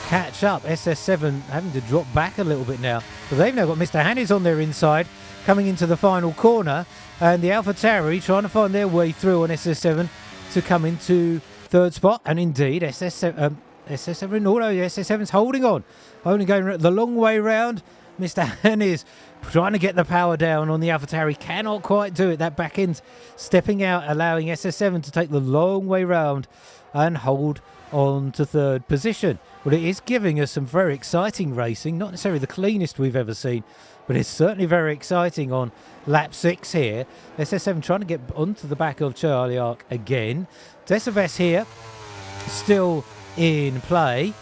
catch up. SS7 having to drop back a little bit now, but they've now got Mr. Hannes on their inside coming into the final corner, and the AlphaTauri trying to find their way through on SS7 to come into 3rd spot. And indeed SS7 SS7's holding on, only going the long way round. Mr. Hannes trying to get the power down on the AlphaTauri, cannot quite do it. That back end stepping out, allowing SS7 to take the long way round and hold on to 3rd position. Well, it is giving us some very exciting racing, not necessarily the cleanest we've ever seen, but it's certainly very exciting on lap 6 here. SS7 trying to get onto the back of Charlie Ark again. Decibes here still in play,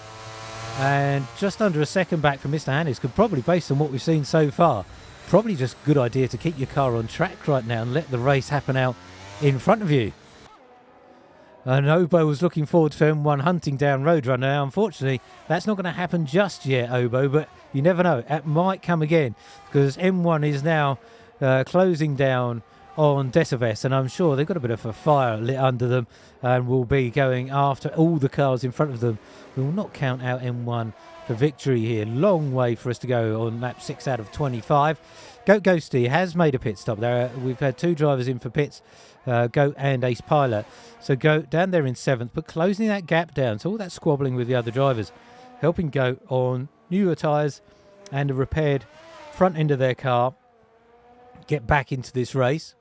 and just under a second back from Mr. Hannes. Could probably, based on what we've seen so far, probably just a good idea to keep your car on track right now and let the race happen out in front of you. And Obo was looking forward to M1 hunting down Roadrunner. Now, unfortunately, that's not going to happen just yet, Obo, but you never know. It might come again, because M1 is now closing down on Decibes, and I'm sure they've got a bit of a fire lit under them and will be going after all the cars in front of them. We will not count out M1 for victory here. Long way for us to go on lap 6 out of 25. Goat Ghosty has made a pit stop there. We've had 2 drivers in for pits, Goat and Ace Pilot. So Goat down there in 7th, but closing that gap down. So all that squabbling with the other drivers, helping Goat on newer tyres and a repaired front end of their car get back into this race.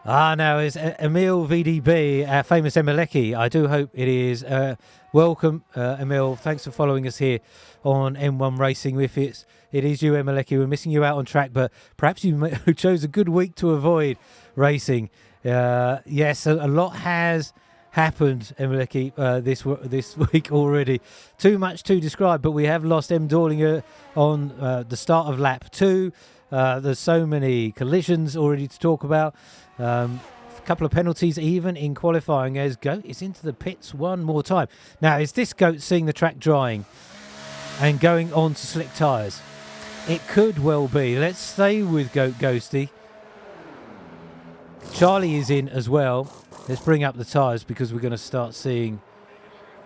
Now is Emil VDB, our famous Emeleki. I do hope it is. Welcome, Emil. Thanks for following us here on M1 Racing. If it is you, Emeleki, we're missing you out on track, but perhaps you chose a good week to avoid racing. Yes, a lot has happened, Emeleki, this week already. Too much to describe, but we have lost M. Dorlinger on the start of lap 2. There's so many collisions already to talk about. A couple of penalties even in qualifying, as Goat is into the pits one more time. Now, is this Goat seeing the track drying and going on to slick tyres? It could well be. Let's stay with Goat Ghosty. Charlie is in as well. Let's bring up the tyres, because we're going to start seeing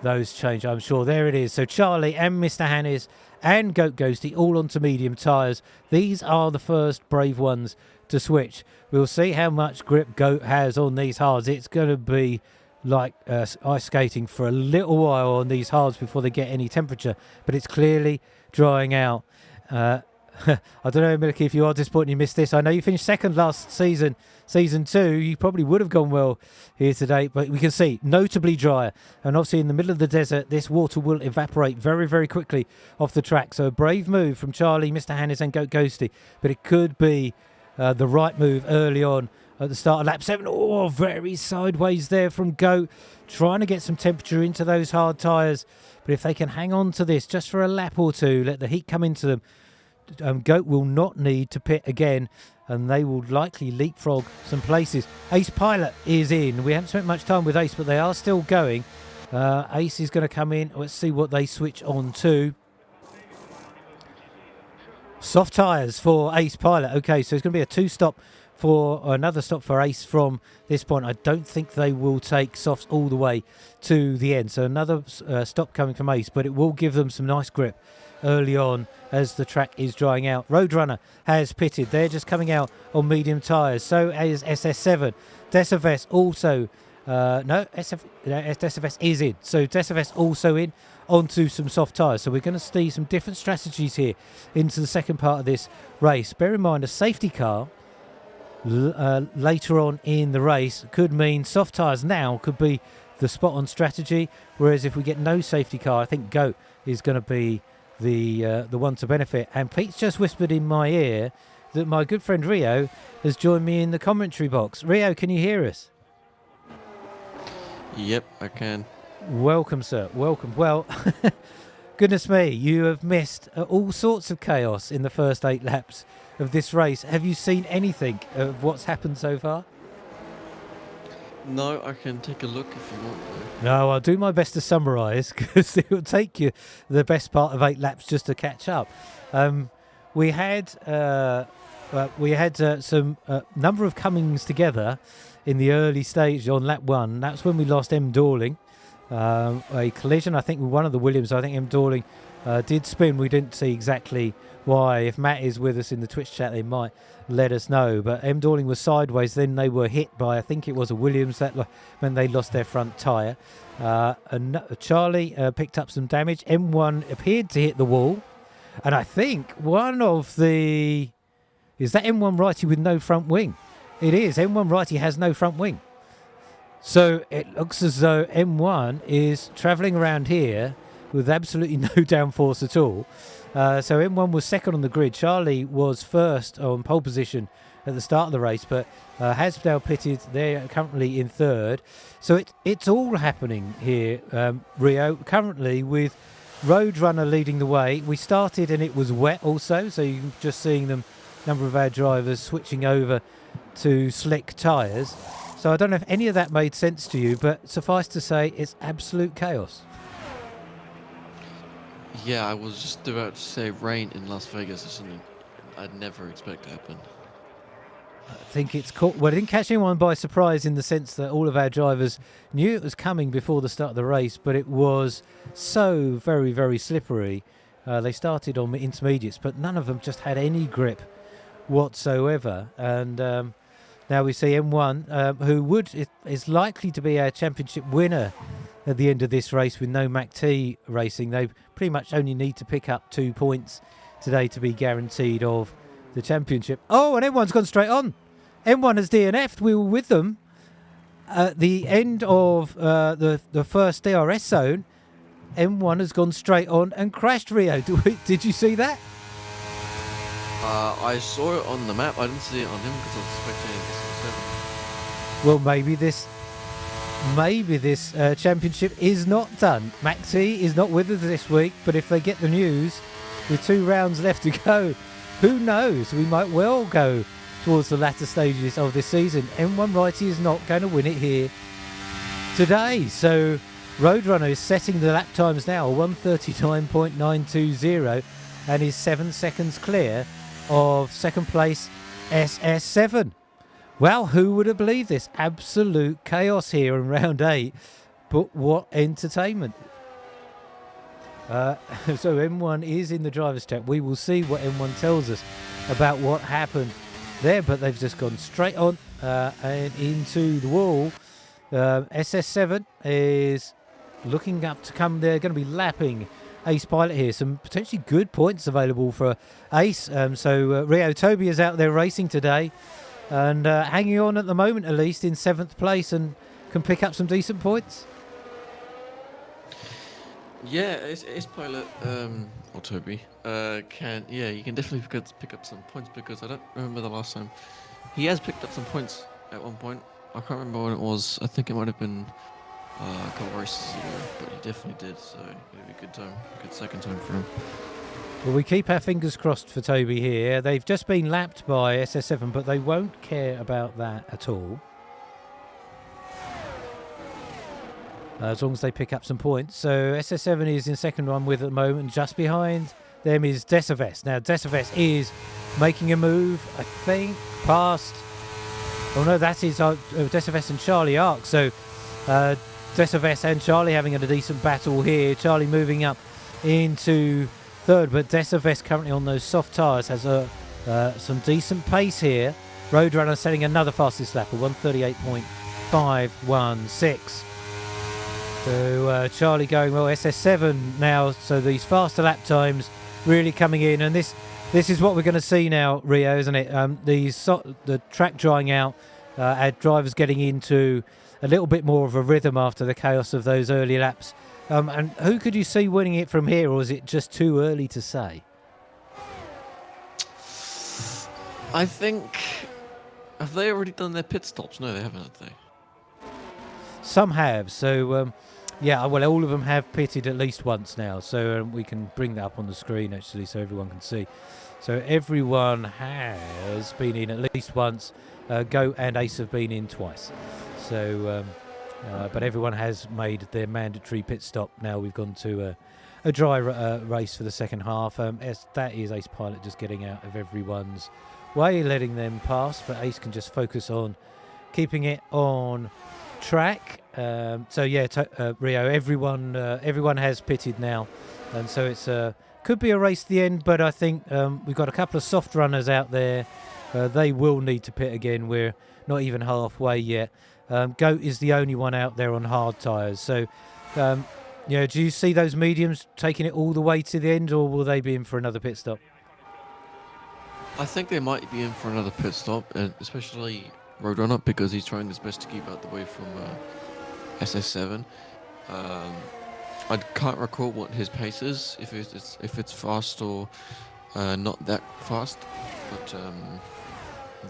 those change, I'm sure. There it is. So Charlie and Mr. Hannes and Goat Ghosty all onto medium tyres. These are the first brave ones to switch. We'll see how much grip Goat has on these hards. It's going to be like ice skating for a little while on these hards before they get any temperature, but it's clearly drying out. I don't know, Milky, if you are disappointed you missed this. I know you finished 2nd last season, Season 2. You probably would have gone well here today, but we can see notably drier. And obviously in the middle of the desert, this water will evaporate very, very quickly off the track. So a brave move from Charlie, Mr. Hannes and Goat Ghosty, but it could be the right move early on at the start of lap 7. Oh, very sideways there from Goat, trying to get some temperature into those hard tyres. But if they can hang on to this just for a lap or two, let the heat come into them, Goat will not need to pit again, and they will likely leapfrog some places. Ace Pilot is in. We haven't spent much time with Ace, but they are still going. Ace is going to come in. Let's see what they switch on to. Soft tyres for Ace Pilot. Okay, so it's going to be a two-stop or another stop for Ace from this point. I don't think they will take softs all the way to the end. So another stop coming from Ace, but it will give them some nice grip early on as the track is drying out. Roadrunner has pitted. They're just coming out on medium tyres. So is SS7. Decivest also... Decivest is in. So Decivest also in onto some soft tyres. So we're going to see some different strategies here into the second part of this race. Bear in mind, a safety car later on in the race could mean soft tyres now could be the spot on strategy, whereas if we get no safety car, I think GOAT is going to be the one to benefit. And Pete's just whispered in my ear that my good friend Rio has joined me in the commentary box. Rio, can you hear us? Yep, I can. Welcome, sir. Welcome. Well, goodness me, you have missed all sorts of chaos in the first 8 laps of this race. Have you seen anything of what's happened so far? No, I can take a look if you want to. No, I'll do my best to summarise because it will take you the best part of 8 laps just to catch up. We had some number of comings together in the early stage on lap 1. That's when we lost M. Dorling. A collision, I think, with one of the Williams. I think M. Dorling did spin. We didn't see exactly why. If Matt is with us in the Twitch chat, they might let us know. But M. Dorling was sideways. Then they were hit by, I think it was a Williams, when they lost their front tyre. And Charlie picked up some damage. M1 appeared to hit the wall. And I think one of the... Is that M1 righty with no front wing? It is. M1 righty has no front wing. So it looks as though M1 is travelling around here with absolutely no downforce at all. So M1 was second on the grid. Charlie was first on pole position at the start of the race, but has now pitted. They're currently in third. So it's all happening here, Rio, currently with Roadrunner leading the way. We started and it was wet also, so you're just seeing them, number of our drivers switching over to slick tyres. So I don't know if any of that made sense to you, but suffice to say, it's absolute chaos. Yeah, I was just about to say rain in Las Vegas or something I'd never expect to happen. I think it's caught. Well, it didn't catch anyone by surprise in the sense that all of our drivers knew it was coming before the start of the race, but it was so very, very slippery. They started on intermediates, but none of them just had any grip whatsoever. And now we see M1, who is likely to be our championship winner at the end of this race with no MAC-T racing. They pretty much only need to pick up 2 points today to be guaranteed of the championship. Oh, and M1's gone straight on. M1 has DNF'd. We were with them at the end of the first DRS zone. M1 has gone straight on and crashed, Rio. Did you see that? I saw it on the map. I didn't see it on him because I was spectating this. Well, maybe this championship is not done. MAC-T is not with us this week, but if they get the news with 2 rounds left to go, who knows? We might well go towards the latter stages of this season. M1 righty is not going to win it here today. So Roadrunner is setting the lap times now, 1:39.920, and is 7 seconds clear of second place SS7. Well, who would have believed this? Absolute chaos here in round 8, but what entertainment. So M1 is in the driver's chat. We will see what M1 tells us about what happened there, but they've just gone straight on and into the wall. SS7 is looking up to come. They're going to be lapping Ace Pilot here. Some potentially good points available for Ace. So Rio Toby is out there racing today and hanging on at the moment, at least in 7th place, and can pick up some decent points. Yeah, Ace Pilot or Toby you can definitely pick up some points because I don't remember the last time he has picked up some points at one point. I can't remember when it was. I think it might have been a couple races ago, but he definitely did. So it'll be a good time, good second time for him. Well, we keep our fingers crossed for Toby here. They've just been lapped by SS7, but they won't care about that at all. As long as they pick up some points. So SS7 is in second one with at the moment, just behind them is Decivest. Now, Decivest is making a move, I think, past... Oh, no, that is Decivest and Charlie Ark. So, Decivest and Charlie having a decent battle here. Charlie moving up into third, but Decivest currently on those soft tyres has some decent pace here. Roadrunner setting another fastest lap of 138.516. So Charlie going well. SS7 now, so these faster lap times really coming in, and this is what we're going to see now, Rio, isn't it? The track drying out, our drivers getting into a little bit more of a rhythm after the chaos of those early laps. And who could you see winning it from here, or is it just too early to say? I think... Have they already done their pit stops? No, they haven't, have they? Some have. So, yeah, well, all of them have pitted at least once now. So we can bring that up on the screen, actually, so everyone can see. So everyone has been in at least once. Go and Ace have been in twice. So, but everyone has made their mandatory pit stop. Now we've gone to a dry race for the second half. That is Ace Pilot just getting out of everyone's way, letting them pass, but Ace can just focus on keeping it on track. So yeah, Rio, everyone has pitted now, and so it's could be a race to the end, but I think we've got a couple of soft runners out there. They will need to pit again. We're not even halfway yet. Goat is the only one out there on hard tyres. So do you see those mediums taking it all the way to the end, or will they be in for another pit stop? I think they might be in for another pit stop, and especially Roadrunner, because he's trying his best to keep out the way from SS7. I can't recall what his pace is, if it's fast or not that fast, but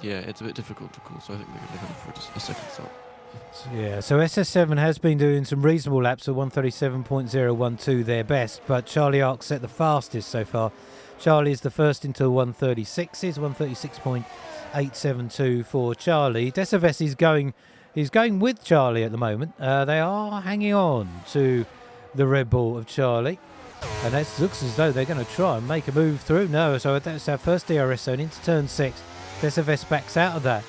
yeah, it's a bit difficult to call, so I think they're going for a second stop. Yeah, so SS7 has been doing some reasonable laps of 137.012 their best, but Charlie Ark set the fastest so far. Charlie is the first into 136s, 136.872 for Charlie. Decivest is going with Charlie at the moment. They are hanging on to the Red Bull of Charlie, and it looks as though they're going to try and make a move through. No, so that's our first DRS zone into turn 6. Decivest backs out of that,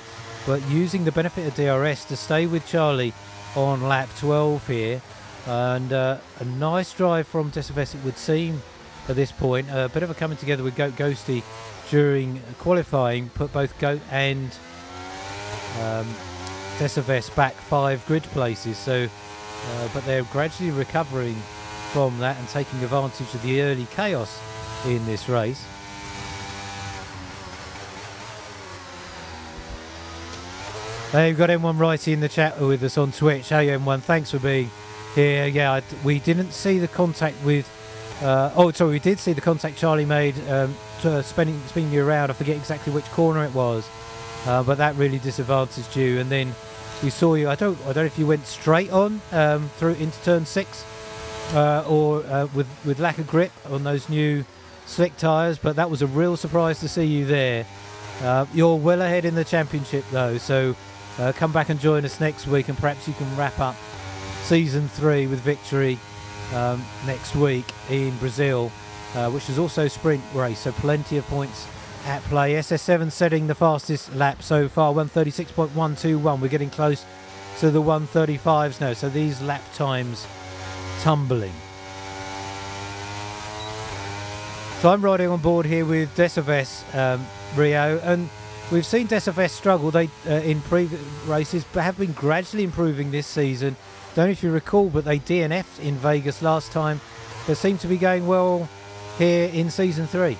but using the benefit of DRS to stay with Charlie on lap 12 here, and a nice drive from Decivest, it would seem, at this point. A bit of a coming together with Goat Ghosty during qualifying, put both Goat and Decivest back 5 grid places. So, but they're gradually recovering from that and taking advantage of the early chaos in this race. You've got M1 Righty in the chat with us on Twitch. Hey M1, thanks for being here. Yeah, we didn't see the contact with we did see the contact Charlie made spinning you around. I forget exactly which corner it was, but that really disadvantaged you. And then we saw you. I don't know if you went straight on through into turn 6 or with lack of grip on those new slick tyres. But that was a real surprise to see you there. You're well ahead in the championship though, so come back and join us next week, and perhaps you can wrap up season 3 with victory next week in Brazil, which is also a sprint race, so plenty of points at play. SS7 setting the fastest lap so far, 136.121. We're getting close to the 135s now, so these lap times tumbling. So I'm riding on board here with Decivest, Rio, and we've seen Decivest struggle in previous races, but have been gradually improving this season. Don't know if you recall, but they DNF'd in Vegas last time. They seem to be going well here in season 3.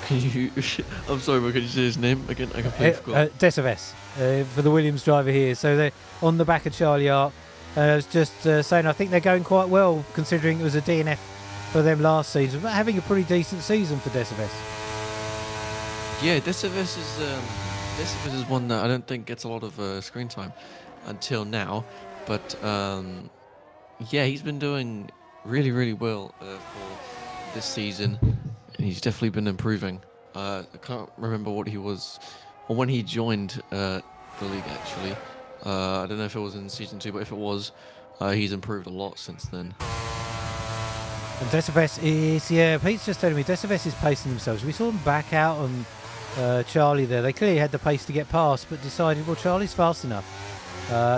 Can you? I'm sorry, but can you say his name again? I completely forgot. Decivest for the Williams driver here. So they're on the back of Charlie Ark. I was just saying, I think they're going quite well considering it was a DNF for them last season, but having a pretty decent season for Decivest. Yeah, Decivest is one that I don't think gets a lot of screen time until now, but yeah, he's been doing really, really well for this season, and he's definitely been improving. I can't remember what he was, or when he joined the league actually. I don't know if it was in season 2, but if it was, he's improved a lot since then. And Decibes is, yeah, Pete's just telling me Decibes is pacing themselves. We saw them back out on Charlie there. They clearly had the pace to get past, but decided, well, Charlie's fast enough.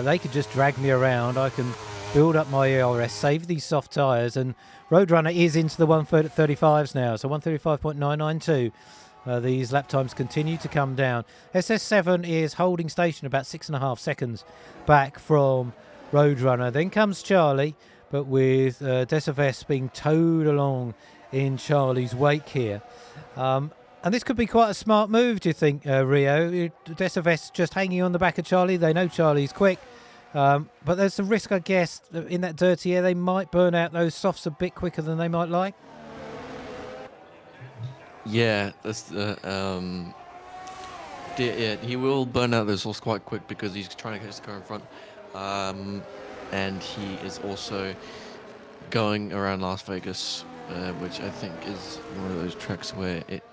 They could just drag me around. I can build up my ERS, save these soft tyres, and Roadrunner is into the 135s now, so 135.992. These lap times continue to come down. SS7 is holding station about 6.5 seconds back from Roadrunner. Then comes Charlie, but with Decibes being towed along in Charlie's wake here. And this could be quite a smart move, do you think, Rio? Decibes just hanging on the back of Charlie. They know Charlie's quick. But there's a risk, I guess, in that dirty air. They might burn out those softs a bit quicker than they might like. Yeah, that's the yeah, he will burn out those softs quite quick because he's trying to catch the car in front. And he is also going around Las Vegas, which I think is one of those tracks where it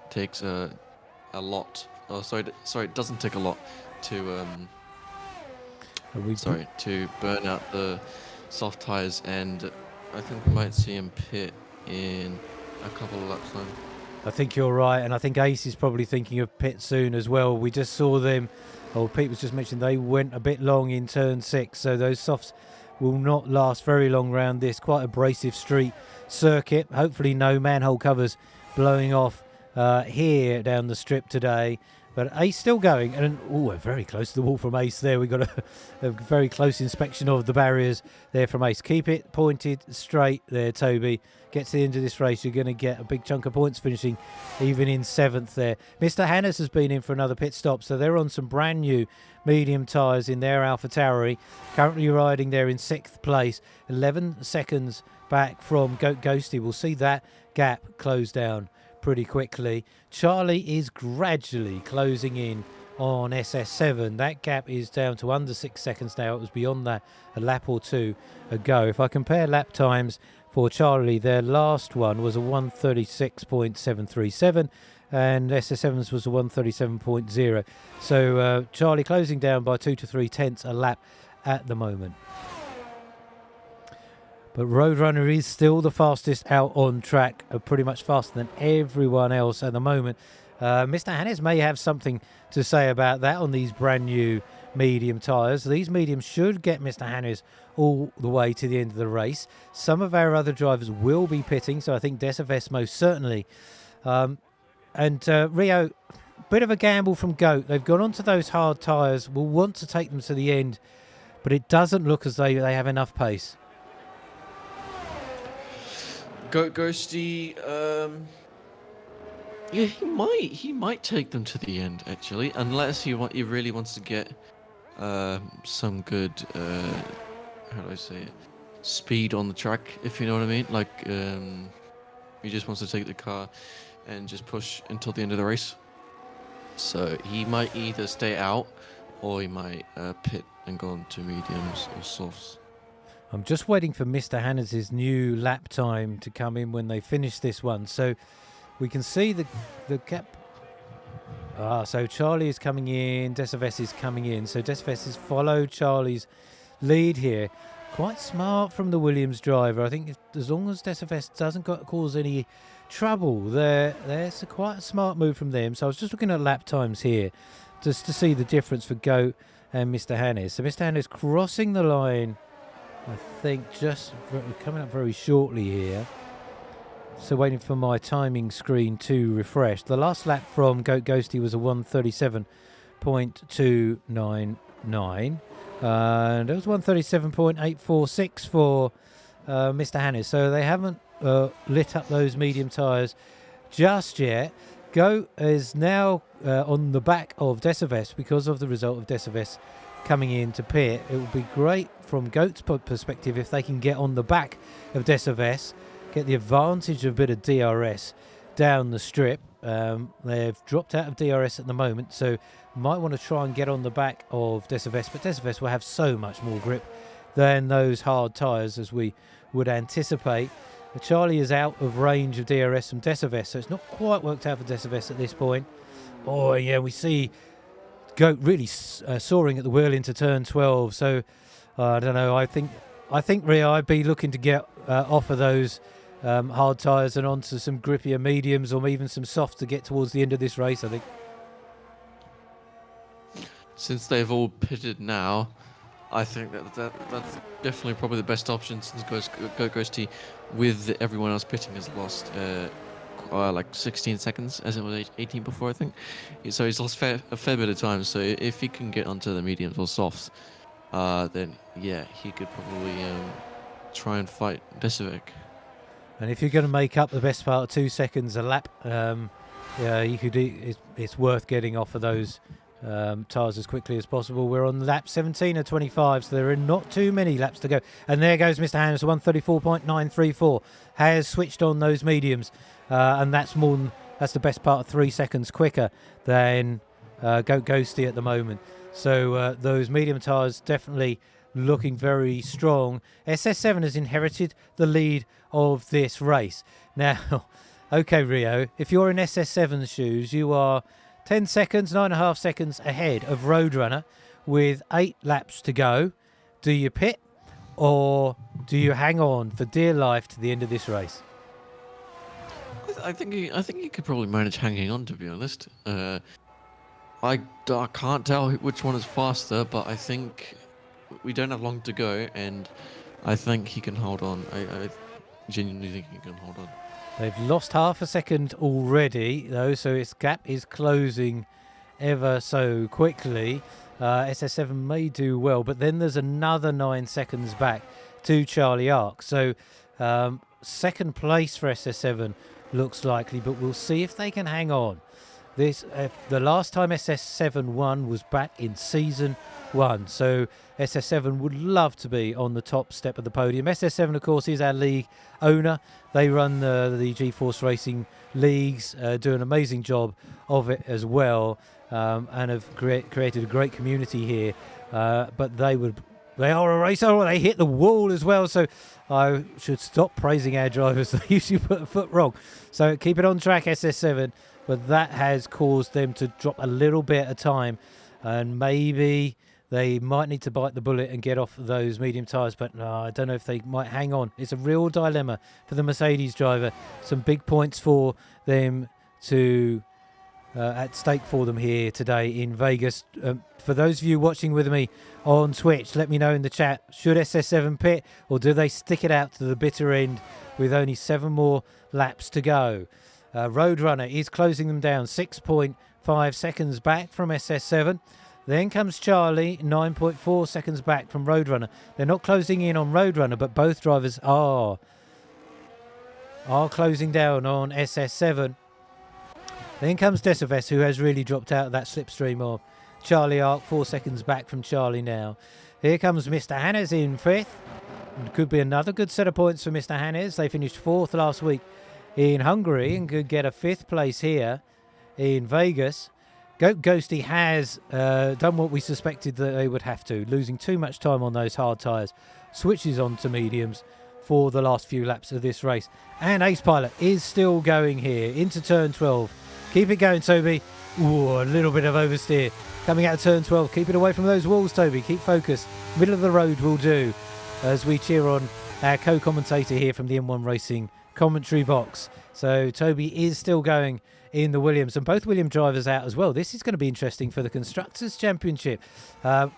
takes a lot. Oh, sorry, it doesn't take a lot to to burn out the soft tires, and I think we might see him pit in a couple of laps time. I think you're right, and I think Ace is probably thinking of pit soon as well. We just saw them, Pete was just mentioning they went a bit long in turn 6, so those softs will not last very long round this quite abrasive street circuit. Hopefully no manhole covers blowing off here down the strip today. But Ace still going, and we're very close to the wall from Ace there. We've got a very close inspection of the barriers there from Ace. Keep it pointed straight there, Toby. Get to the end of this race, you're going to get a big chunk of points finishing even in 7th there. Mr. Hannes has been in for another pit stop, so they're on some brand new medium tyres in their AlphaTauri. Currently riding there in 6th place, 11 seconds back from Goat Ghosty. We'll see that gap close down pretty quickly. Charlie is gradually closing in on SS7. That gap is down to under 6 seconds now. It was beyond that a lap or two ago. If I compare lap times for Charlie, their last one was a 136.737 and SS7's was a 137.0. So Charlie closing down by 2 to 3 tenths a lap at the moment. But Roadrunner is still the fastest out on track, pretty much faster than everyone else at the moment. Mr. Hannes may have something to say about that on these brand new medium tyres. These mediums should get Mr. Hannes all the way to the end of the race. Some of our other drivers will be pitting, so I think Decibes most certainly. And Rio, bit of a gamble from Goat. They've gone onto those hard tyres, will want to take them to the end, but it doesn't look as though they have enough pace. Ghosty, yeah, he might take them to the end actually, unless he really wants to get some good how do I say it, speed on the track, if you know what I mean. Like he just wants to take the car and just push until the end of the race. So he might either stay out or he might pit and go on to mediums or softs. I'm just waiting for Mr. Hannes' new lap time to come in when they finish this one. So we can see the gap. So Charlie is coming in, Decibes is coming in. So Decibes has followed Charlie's lead here. Quite smart from the Williams driver. I think as long as Decibes doesn't cause any trouble, there's quite a smart move from them. So I was just looking at lap times here just to see the difference for Goat and Mr. Hannes. So Mr. Hannes crossing the line, I think just coming up very shortly here. So waiting for my timing screen to refresh. The last lap from Goat Ghosty was a 137.299. And it was 137.846 for Mr. Hannes. So they haven't lit up those medium tyres just yet. Goat is now on the back of Decibes because of the result of Decibes coming in to pit. It would be great from Goat's perspective if they can get on the back of Decibes, get the advantage of a bit of DRS down the strip. They've dropped out of DRS at the moment, so might want to try and get on the back of Decibes, but Decibes will have so much more grip than those hard tyres as we would anticipate. Charlie is out of range of DRS from Decibes, so it's not quite worked out for Decibes at this point. Oh yeah, we see Goat really soaring at the wheel into turn 12, so I don't know. I think Rio, I'd be looking to get off of those hard tyres and onto some grippier mediums or even some soft to get towards the end of this race, I think. Since they've all pitted now, I think that's definitely probably the best option since Ghosty, with everyone else pitting, has lost like 16 seconds, as it was 18 before, I think. So he's lost a fair bit of time. So if he can get onto the mediums or softs, then yeah, he could probably try and fight Desevic. And if you're going to make up the best part of 2 seconds a lap, yeah, you could. It's worth getting off of those tyres as quickly as possible. We're on lap 17 of 25, so there are not too many laps to go. And there goes Mr. Hannes, 134.934, has switched on those mediums, and that's the best part of 3 seconds quicker than Ghosty at the moment. So those medium tyres definitely looking very strong. SS7 has inherited the lead of this race. Now, okay, Rio, if you're in SS7's shoes, you are 10 seconds, 9.5 seconds ahead of Roadrunner with 8 laps to go. Do you pit or do you hang on for dear life to the end of this race? I think he could probably manage hanging on, to be honest. I can't tell which one is faster, but I think we don't have long to go, and I think he can hold on. I genuinely think he can hold on. They've lost half a second already, though, so its gap is closing ever so quickly. SS7 may do well, but then there's another 9 seconds back to Charlie Ark. So second place for SS7 looks likely, but we'll see if they can hang on. The last time SS7 won was back in season 1, so SS7 would love to be on the top step of the podium. SS7, of course, is our league owner. They run the G-Force Racing leagues, do an amazing job of it as well, and have created a great community here. But they are a racer. They hit the wall as well, so I should stop praising our drivers. They usually put a foot wrong. So keep it on track, SS7. But that has caused them to drop a little bit at a time, and maybe they might need to bite the bullet and get off those medium tyres, but no, I don't know if they might hang on. It's a real dilemma for the Mercedes driver. Some big points for them to at stake for them here today in Vegas. For those of you watching with me on Twitch, let me know in the chat, should SS7 pit or do they stick it out to the bitter end with only 7 more laps to go? Roadrunner is closing them down, 6.5 seconds back from SS7. Then comes Charlie, 9.4 seconds back from Roadrunner. They're not closing in on Roadrunner, but both drivers are closing down on SS7. Then comes Deseves, who has really dropped out of that slipstream of Charlie Ark, 4 seconds back from Charlie now. Here comes Mr. Hannes in 5th. Could be another good set of points for Mr. Hannes. They finished 4th last week in Hungary and could get a 5th place here in Vegas. Ghosty has done what we suspected that they would have to, losing too much time on those hard tyres. Switches on to mediums for the last few laps of this race. And Ace Pilot is still going here into turn 12. Keep it going, Toby. Ooh, a little bit of oversteer coming out of turn 12. Keep it away from those walls, Toby. Keep focus. Middle of the road will do, as we cheer on our co-commentator here from the M1 Racing commentary box. So Toby is still going in the Williams, and both Williams drivers out as well. This is going to be interesting for the Constructors' Championship. We're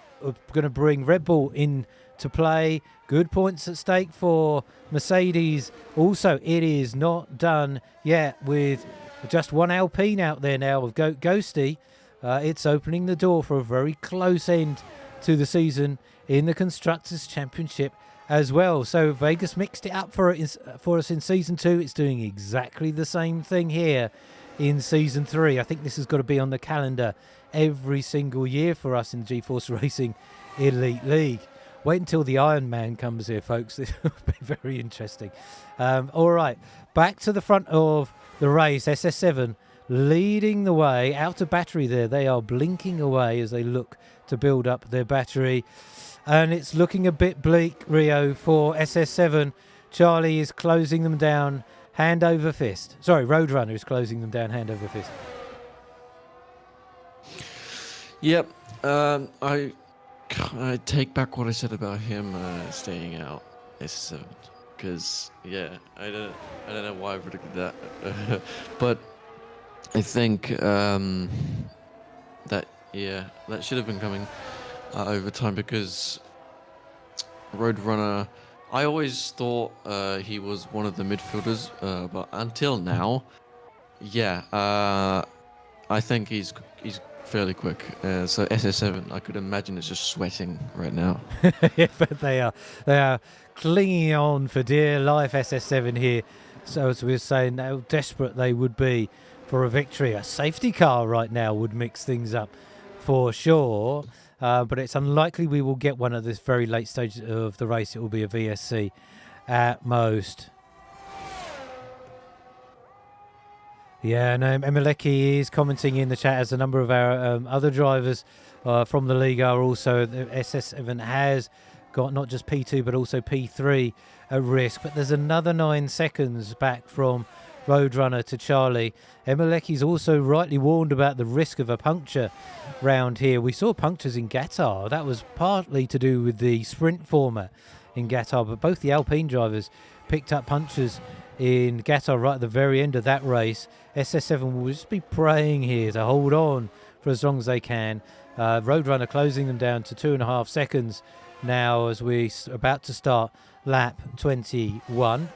going to bring Red Bull in to play. Good points at stake for Mercedes. Also, it is not done yet with just one Alpine out there now with Ghosty. It's opening the door for a very close end to the season in the Constructors' Championship as well. So Vegas mixed it up for us in Season 2. It's doing exactly the same thing here in Season 3. I think this has got to be on the calendar every single year for us in the G-Force Racing Elite League. Wait until the Iron Man comes here, folks. This will be very interesting. All right, back to the front of the race. SS7 leading the way out of battery there. They are blinking away as they look to build up their battery. And it's looking a bit bleak, Rio, for SS7. Charlie is closing them down hand over fist. Sorry, Roadrunner is closing them down hand over fist. Yep. I take back what I said about him staying out. SS7. because I don't know why I predicted that, but I think that that should have been coming over time because Roadrunner. I always thought he was one of the midfielders, but until now, yeah, I think he's fairly quick. So SS7, I could imagine it's just sweating right now. Yeah, but they are clinging on for dear life, SS7 here. So as we were saying, how desperate they would be for a victory. A safety car right now would mix things up for sure. But it's unlikely we will get one at this very late stage of the race. It will be a VSC at most. Yeah, no, Emeleki is commenting in the chat as a number of our other drivers from the league are also. The SS7 has got not just P2 but also P3 at risk. But there's another 9 seconds back from Roadrunner to Charlie. Emeleki's also rightly warned about the risk of a puncture round here. We saw punctures in Qatar. That was partly to do with the sprint format in Qatar, but both the Alpine drivers picked up punctures in Qatar right at the very end of that race. SS7 will just be praying here to hold on for as long as they can. Roadrunner closing them down to 2.5 seconds now as we're about to start lap 21.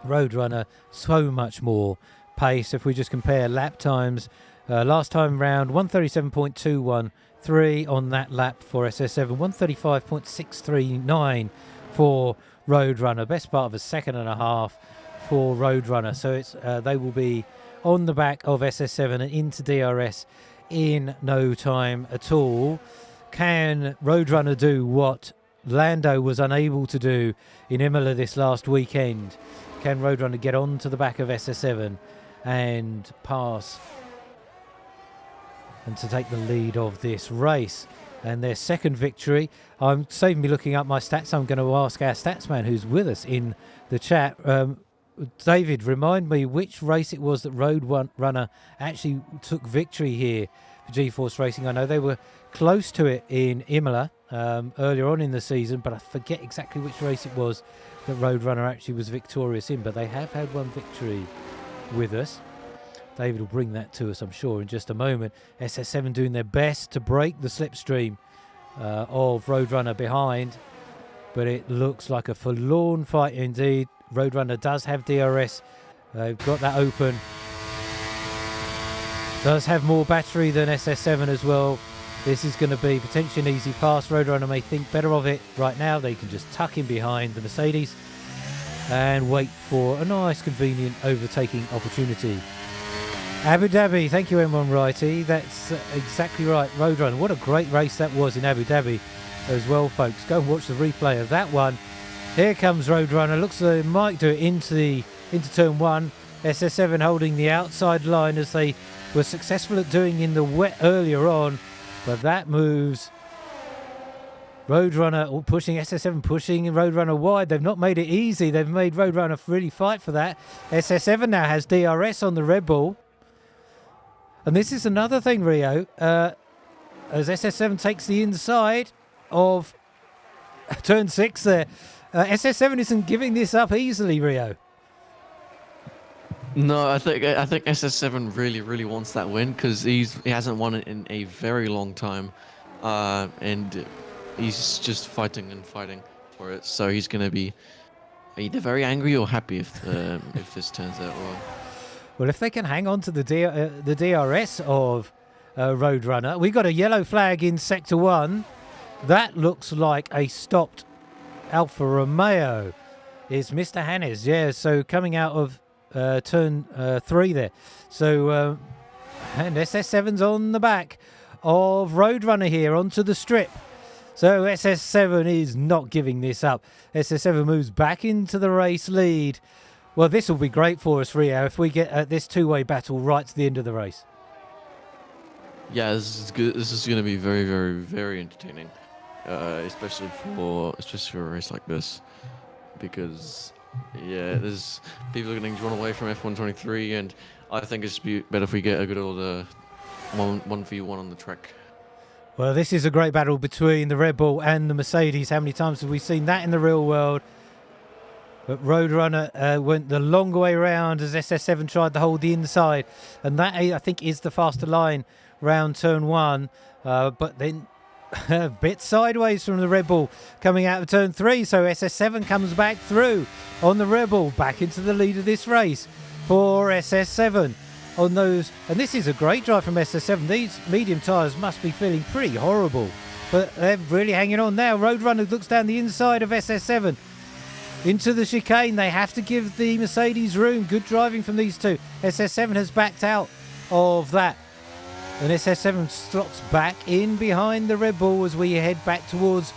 Roadrunner so much more pace. If we just compare lap times, last time round 137.213 on that lap for SS7, 135.639 for Roadrunner. Best part of a second and a half for Roadrunner. So it's they will be on the back of SS7 and into DRS in no time at all. Can Roadrunner do what Lando was unable to do in Imola this last weekend? Can Roadrunner get on to the back of SS7 and pass and to take the lead of this race? And their second victory. I'm saving me looking up my stats. I'm going to ask our stats man who's with us in the chat. David, remind me which race it was that Roadrunner actually took victory here for G-Force Racing. I know they were close to it in Imola earlier on in the season, but I forget exactly which race it was that Roadrunner actually was victorious in. But they have had one victory with us. David will bring that to us, I'm sure, in just a moment. SS7 doing their best to break the slipstream of Roadrunner behind, but it looks like a forlorn fight indeed. Roadrunner does have DRS. They've got that open. Does have more battery than SS7 as well. This is going to be potentially an easy pass. Roadrunner may think better of it right now. They can just tuck in behind the Mercedes and wait for a nice, convenient overtaking opportunity. Abu Dhabi, thank you M1 Righty. That's exactly right. Roadrunner, what a great race that was in Abu Dhabi as well, folks. Go and watch the replay of that one. Here comes Roadrunner. Looks like they might do it into turn one. SS7 holding the outside line as they were successful at doing in the wet earlier on. But that moves Roadrunner pushing SS7, pushing Roadrunner wide. They've not made it easy. They've made Roadrunner really fight for that. SS7 now has DRS on the Red Bull. And this is another thing, Rio. As SS7 takes the inside of turn 6 there. SS7 isn't giving this up easily, Rio. No, I think SS7 really wants that win because he hasn't won it in a very long time, and he's just fighting and fighting for it. So he's gonna be either very angry or happy if this turns out well. Well, if they can hang on to the DRS of Roadrunner, we got a yellow flag in Sector 1. That looks like a stopped Alfa Romeo. It's Mr. Hannes, yeah. So coming out of turn 3 there. So and SS7's on the back of Roadrunner here onto the strip. So SS7 is not giving this up. SS7 moves back into the race lead. Well, this will be great for us, Rio, if we get this two-way battle right to the end of the race. Yeah, this is good. This is going to be very entertaining, especially for a race like this, because there's people are getting drawn away from F123, and I think it's better if we get a good old 1v1 on the track. Well, this is a great battle between the Red Bull and the Mercedes. How many times have we seen that in the real world? But Roadrunner went the long way round as SS7 tried to hold the inside. And that, I think, is the faster line round turn 1. But then a bit sideways from the Red Bull coming out of turn 3. So SS7 comes back through on the Red Bull, back into the lead of this race for SS7 on those. And this is a great drive from SS7. These medium tyres must be feeling pretty horrible, but they're really hanging on now. Roadrunner looks down the inside of SS7 into the chicane. They have to give the Mercedes room. Good driving from these two. SS7 has backed out of that, and SS7 slots back in behind the Red Bull as we head back towards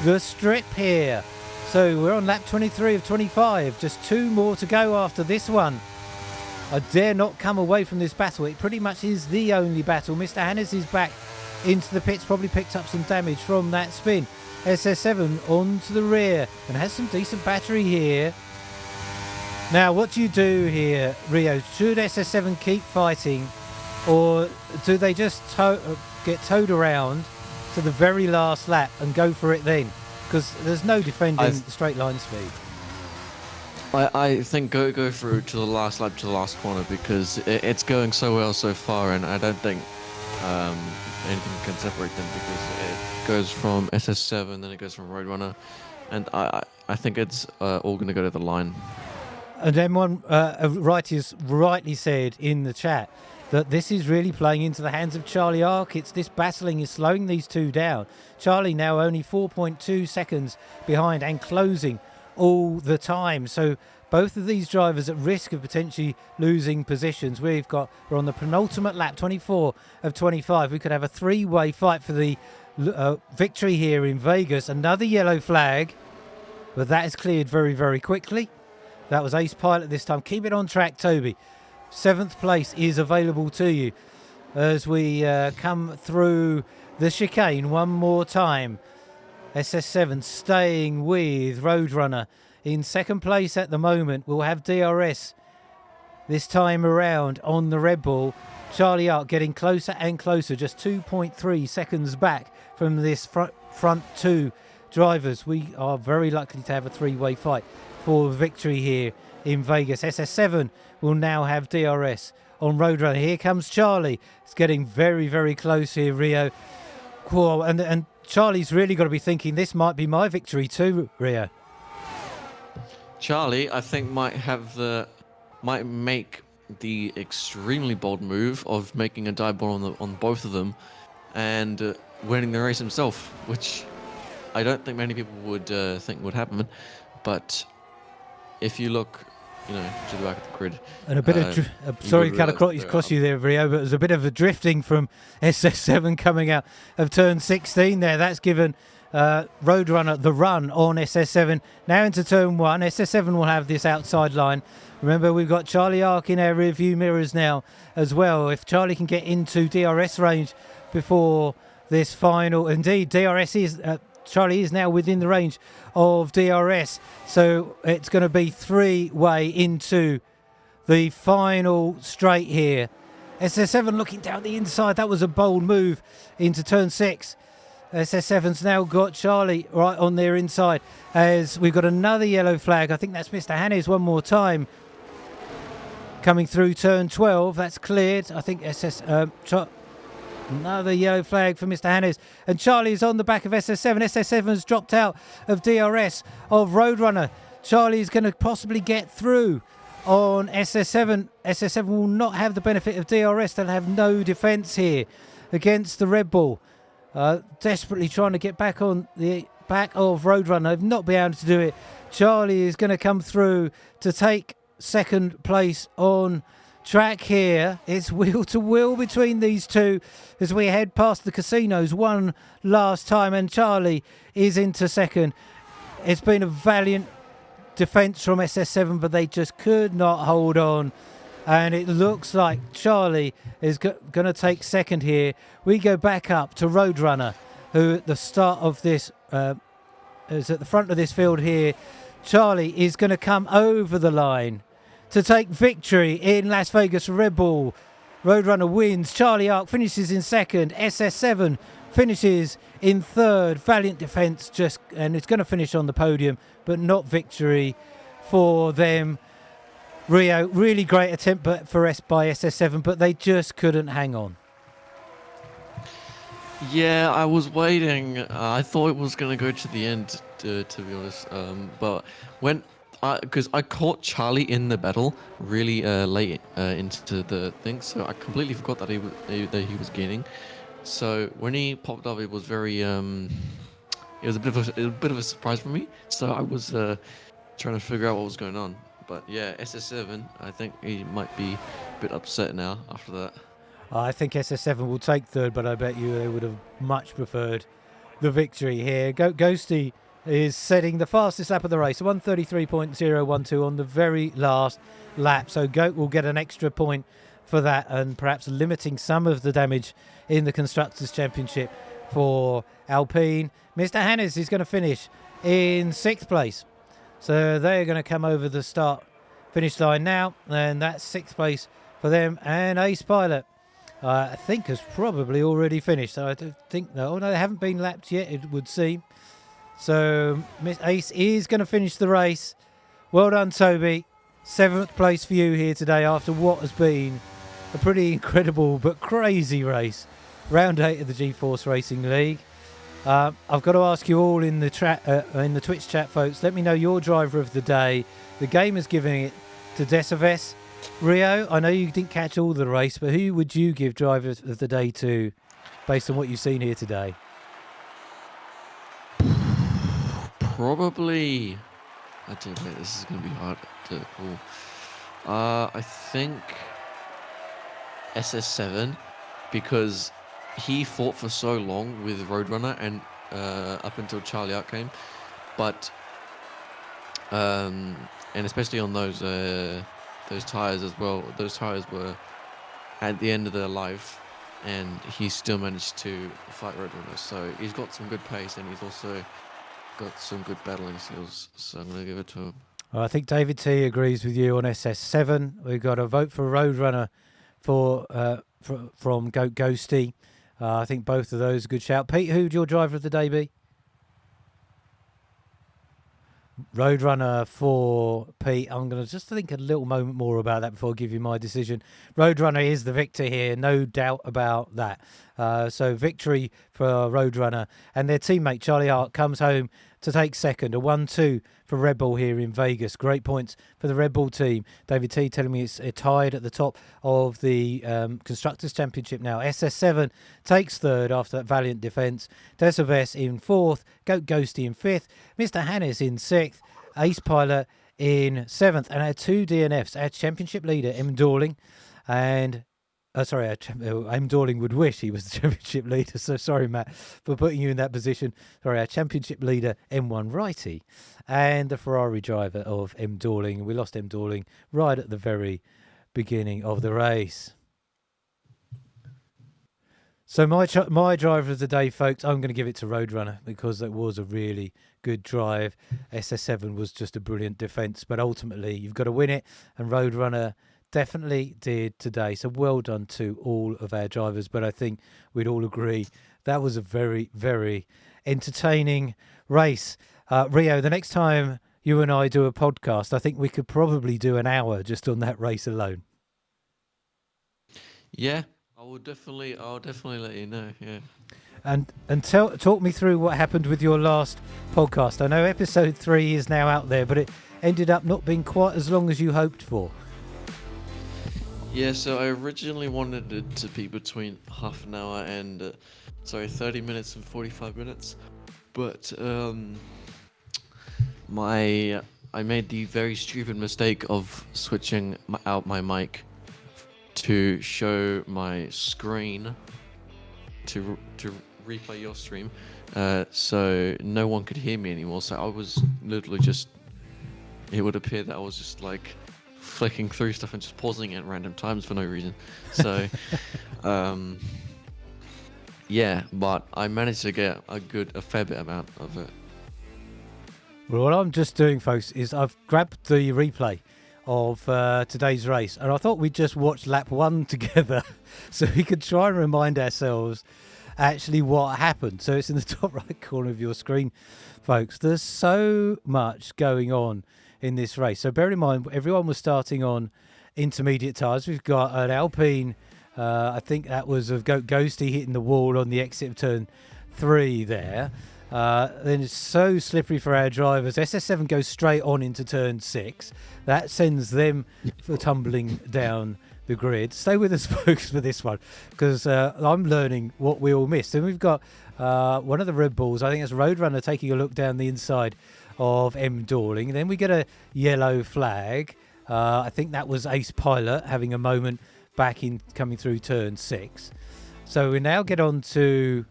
the strip here. So we're on lap 23 of 25. Just 2 more to go after this one. I dare not come away from this battle. It pretty much is the only battle. Mr. Hannes is back into the pits, probably picked up some damage from that spin. SS7 onto the rear and has some decent battery here. Now, what do you do here, Rio? Should SS7 keep fighting, or do they just get towed around to the very last lap and go for it then? Because there's no defending straight line speed. I think go through to the last lap, to the last corner, because it's going so well so far, and I don't think anything can separate them, because it goes from SS7, then it goes from Roadrunner, and I think it's all going to go to the line. And then one writer has rightly said in the chat that this is really playing into the hands of Charlie Ark. This battling is slowing these two down. Charlie now only 4.2 seconds behind and closing all the time. So both of these drivers at risk of potentially losing positions. We're on the penultimate lap, 24 of 25. We could have a 3-way fight for the victory here in Vegas. Another yellow flag, but that is cleared very, very quickly. That was Ace Pilot this time. Keep it on track, Toby. 7th place is available to you as we come through the chicane one more time. SS7 staying with Roadrunner in 2nd place at the moment. We'll have DRS this time around on the Red Bull. Charlie Ark getting closer and closer, just 2.3 seconds back from this front two drivers. We are very likely to have a 3-way fight for victory here in Vegas. SS7 will now have DRS on Roadrunner. Here comes Charlie. It's getting very, very close here, Rio. Whoa, and Charlie's really got to be thinking this might be my victory too, Rio. Charlie, I think, might make the extremely bold move of making a dive bomb on both of them and winning the race himself, which I don't think many people would think would happen. But if you look, to the back of the grid, and a bit of sorry to cut across you there, Rio, but there's a bit of a drifting from SS7 coming out of turn 16 there. That's given Roadrunner the run on SS7. Now into turn 1. SS7 will have this outside line. Remember, we've got Charlie Ark in our rear view mirrors now as well. If Charlie can get into DRS range before this final, indeed, Charlie is now within the range of DRS. So it's going to be 3-way into the final straight here. SS7 looking down the inside. That was a bold move into turn 6. SS7's now got Charlie right on their inside as we've got another yellow flag. I think that's Mr. Hannes one more time. Coming through turn 12. That's cleared. I think another yellow flag for Mr. Hannes. And Charlie is on the back of SS7. SS7 has dropped out of DRS of Roadrunner. Charlie is going to possibly get through on SS7. SS7 will not have the benefit of DRS. They'll have no defence here against the Red Bull. Desperately trying to get back on the back of Roadrunner. They've not been able to do it. Charlie is going to come through to take 2nd place on track here. It's wheel to wheel between these two as we head past the casinos one last time, and Charlie is into 2nd. It's been a valiant defence from SS7, but they just could not hold on, and it looks like Charlie is going to take 2nd here. We go back up to Roadrunner, who at the start of this is at the front of this field here. Charlie is going to come over the line to take victory in Las Vegas for Red Bull. Roadrunner wins. Charlie Ark finishes in 2nd. SS7 finishes in 3rd. Valiant defence, and it's going to finish on the podium, but not victory for them. Rio, really great attempt by SS7, but they just couldn't hang on. Yeah, I was waiting. I thought it was gonna go to the end, to be honest. But when because I caught Charlie in the battle really late into the thing, so I completely forgot that that he was gaining. So when he popped up, it was very it was a bit of a surprise for me. So I was trying to figure out what was going on. But yeah, SS7, I think he might be a bit upset now after that. I think SS7 will take third, but I bet you they would have much preferred the victory here. Ghosty is setting the fastest lap of the race, 1:33.012 on the very last lap. So Goat will get an extra point for that, and perhaps limiting some of the damage in the Constructors' Championship for Alpine. Mr. Hannes is going to finish in 6th place. So they're going to come over the start-finish line now, and that's 6th place for them. And Ace Pilot, I think, has probably already finished. So I don't think, no, they haven't been lapped yet, it would seem. So Miss Ace is going to finish the race. Well done, Toby. 7th place for you here today after what has been a pretty incredible but crazy race. Round 8 of the G-Force Racing League. I've got to ask you all in the Twitch chat, folks. Let me know your driver of the day. The game is giving it to Decives. Rio, I know you didn't catch all the race, but who would you give driver of the day to, based on what you've seen here today? Probably. I don't know. This is going to be hard to call. I think SS7, because he fought for so long with Roadrunner and up until Charlie out came, but and especially on those tires as well. Those tires were at the end of their life, and he still managed to fight Roadrunner. So he's got some good pace, and he's also got some good battling skills. So I'm going to give it to him. Well, I think David T agrees with you on SS7. We've got a vote for Roadrunner from Goat Ghosty. I think both of those are a good shout. Pete, who'd your driver of the day be? Roadrunner for Pete. I'm going to just think a little moment more about that before I give you my decision. Roadrunner is the victor here, no doubt about that. So victory for Roadrunner, and their teammate Charlie Hart comes home to take second. A 1-2 for Red Bull here in Vegas. Great points for the Red Bull team. David T telling me it's tied at the top of the Constructors' Championship now. SS7 takes third after that valiant defence. Decives in fourth. Goat Ghosty in fifth. Mr. Hannes in sixth. Ace Pilot in seventh. And our two DNFs, our championship leader, M. Dorling, and M. Dorling would wish he was the championship leader. So sorry, Matt, for putting you in that position. Sorry, our championship leader, M1 Righty, and the Ferrari driver of M. Dorling. We lost M. Dorling right at the very beginning of the race. So my driver of the day, folks, I'm going to give it to Roadrunner because it was a really good drive. SS7 was just a brilliant defence, but ultimately you've got to win it, and Roadrunner definitely did today. So well done to all of our drivers, but I think we'd all agree that was a very, very entertaining race. Rio, the next time you and I do a podcast, I think we could probably do an hour just on that race alone. Yeah, I'll definitely let you know. Yeah. And talk me through what happened with your last podcast. I know episode 3 is now out there, but it ended up not being quite as long as you hoped for. Yeah, so I originally wanted it to be between half an hour and 30 minutes and 45 minutes, but I made the very stupid mistake of switching out my mic to show my screen to replay your stream, so no one could hear me anymore. So I was literally just, it would appear that I was just like flicking through stuff and just pausing at random times for no reason. So yeah, but I managed to get a fair bit amount of it. Well, what I'm just doing, folks, is I've grabbed the replay of today's race, and I thought we'd just watch lap 1 together so we could try and remind ourselves actually what happened. So it's in the top right corner of your screen, folks. There's so much going on in this race. So bear in mind, everyone was starting on intermediate tyres. We've got an Alpine, I think that was of Ghosty hitting the wall on the exit of turn 3 there. Then it's so slippery for our drivers. SS7 goes straight on into turn 6. That sends them tumbling down the grid. Stay with us, folks, for this one, because I'm learning what we all missed. And we've got one of the Red Bulls, I think it's Roadrunner, taking a look down the inside of M. Dorling. Then we get a yellow flag. I think that was Ace Pilot having a moment back in coming through turn 6. So we now get on to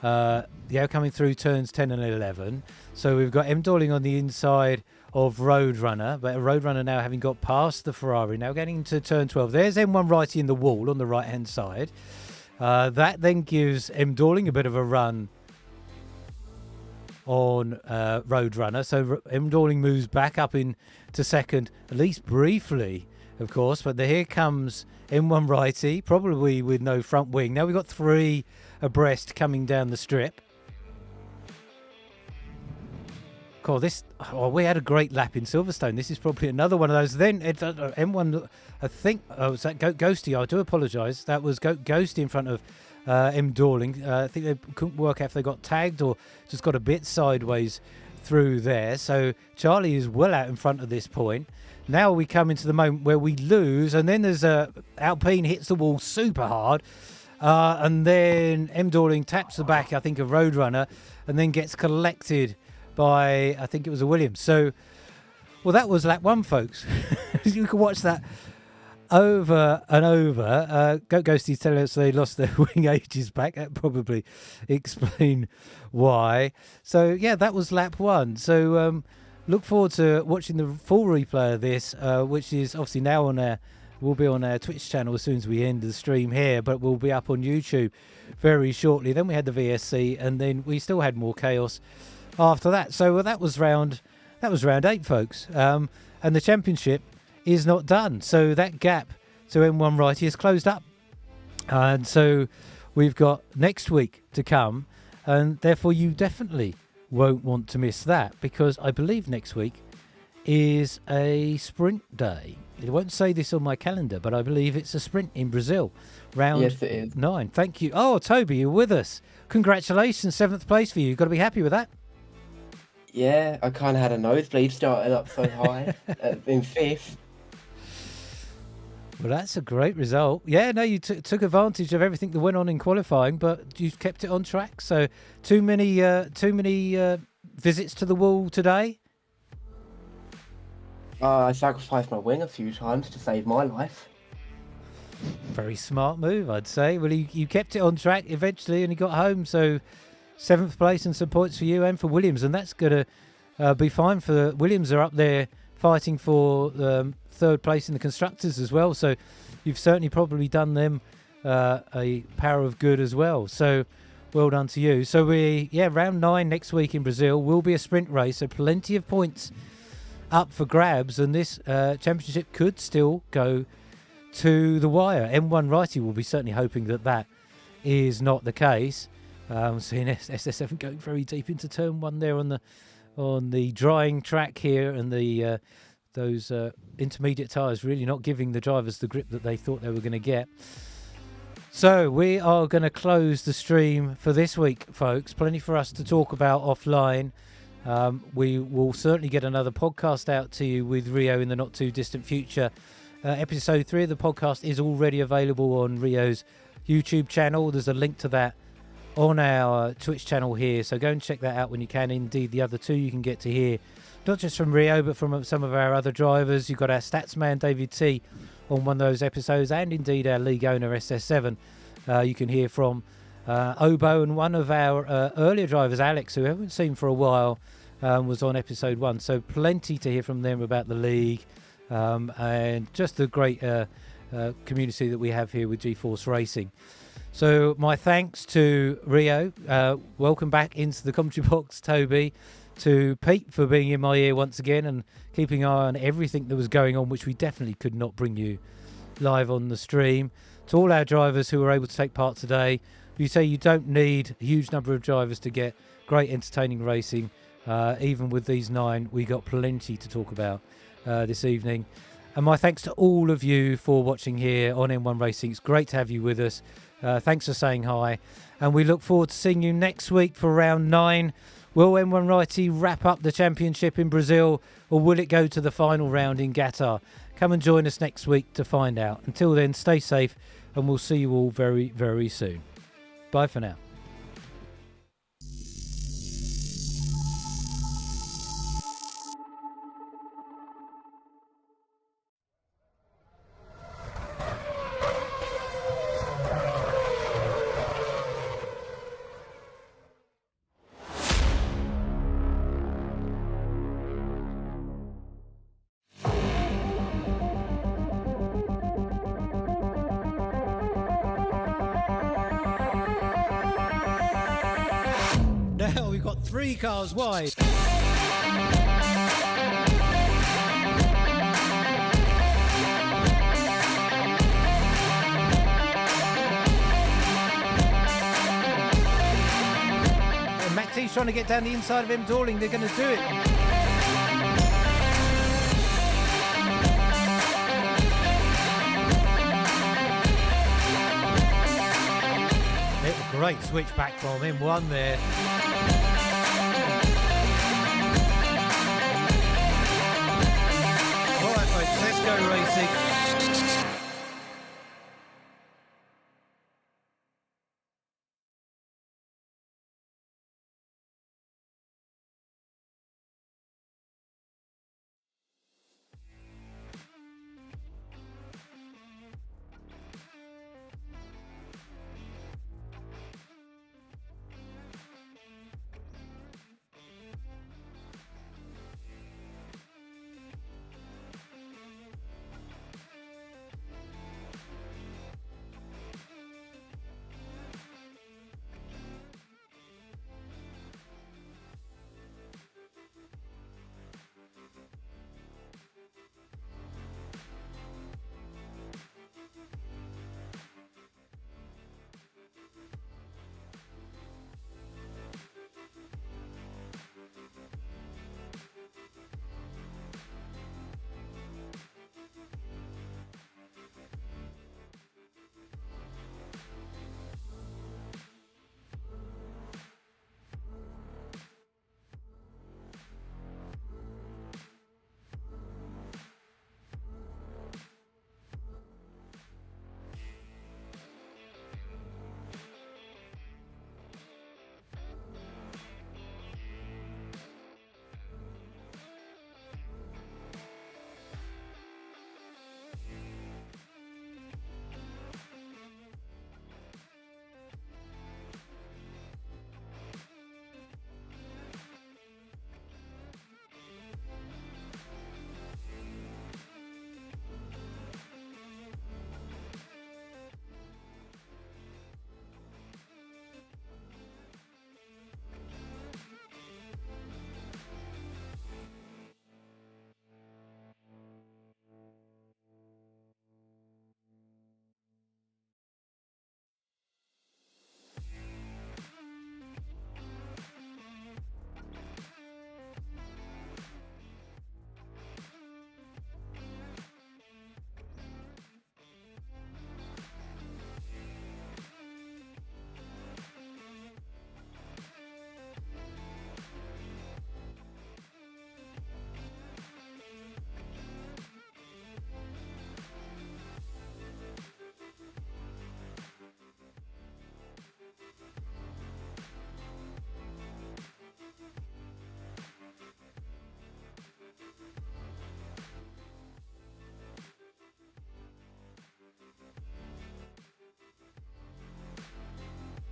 coming through turns 10 and 11. So we've got M. Dorling on the inside of Roadrunner, but Roadrunner now having got past the Ferrari, now getting into turn 12. There's M1 righty in the wall on the right hand side. That then gives M. Dorling a bit of a run on Roadrunner. So M. Dorling moves back up into second, at least briefly, of course. But here comes M1 righty, probably with no front wing. Now we've got 3 abreast coming down the strip. Cool. We had a great lap in Silverstone. This is probably another one of those. Then M1, I think, was that Ghosty? I do apologise. That was Ghosty in front of M. Dorling. I think they couldn't work out if they got tagged or just got a bit sideways through there. So Charlie is well out in front at this point. Now we come into the moment where we lose, and then there's Alpine hits the wall super hard, and then M. Dorling taps the back, I think, of Roadrunner, and then gets collected by, I think it was a Williams. So, well, that was lap 1, folks. You can watch that over and over. Ghosty's telling us they lost their wing ages back. That probably explain why. So, yeah, that was lap 1. So, look forward to watching the full replay of this, which is obviously now will be on our Twitch channel as soon as we end the stream here, but we'll be up on YouTube very shortly. Then we had the VSC, and then we still had more chaos after that. So that was round 8, folks. And the championship is not done. So that gap to M1 righty is closed up. And so we've got next week to come, and therefore you definitely won't want to miss that, because I believe next week is a sprint day. It won't say this on my calendar, but I believe it's a sprint in Brazil. Round Yes, it is. 9. Thank you. Oh, Toby, you're with us. Congratulations, 7th place for you. You've got to be happy with that. Yeah, I kind of had a nosebleed starting up so high in 5th. Well, that's a great result. Yeah, no, you took advantage of everything that went on in qualifying, but you kept it on track. So too many visits to the wall today? I sacrificed my wing a few times to save my life. Very smart move, I'd say. Well, you kept it on track eventually and you got home. So 7th place and some points for you and for Williams. And that's going to be fine for Williams. Are up there fighting for 3rd place in the Constructors as well. So you've certainly probably done them a power of good as well. So well done to you. So round 9 next week in Brazil will be a sprint race. So plenty of points up for grabs. And this championship could still go to the wire. M1 righty will be certainly hoping that is not the case. Seeing SS7 going very deep into turn 1 there on the drying track here, and those intermediate tyres really not giving the drivers the grip that they thought they were going to get. So we are going to close the stream for this week, folks. Plenty for us to talk about offline. We will certainly get another podcast out to you with Rio in the not too distant future. Episode 3 of the podcast is already available on Rio's YouTube channel. There's a link to that on our Twitch channel here, so go and check that out when you can. Indeed, the other 2 you can get to hear not just from Rio but from some of our other drivers. You've got our stats man David T on one of those episodes, and indeed our league owner SS7 you can hear from. Obo, and one of our earlier drivers, Alex, who we haven't seen for a while, was on episode 1. So plenty to hear from them about the league, and just the great community that we have here with GeForce Racing. So my thanks to Rio. Welcome back into the commentary box, Toby. To Pete for being in my ear once again and keeping an eye on everything that was going on, which we definitely could not bring you live on the stream. To all our drivers who were able to take part today. You say you don't need a huge number of drivers to get great entertaining racing. Even with these 9, we got plenty to talk about this evening. And my thanks to all of you for watching here on M1 Racing. It's great to have you with us. Thanks for saying hi. And we look forward to seeing you next week for round 9. Will M1 Righty wrap up the championship in Brazil, or will it go to the final round in Qatar? Come and join us next week to find out. Until then, stay safe, and we'll see you all very, very soon. Bye for now. Now we've got 3 cars wide. And Mac T's trying to get down the inside of him, Dorling. They're going to do it. Great switch back from him, one there. All right, folks, let's go racing.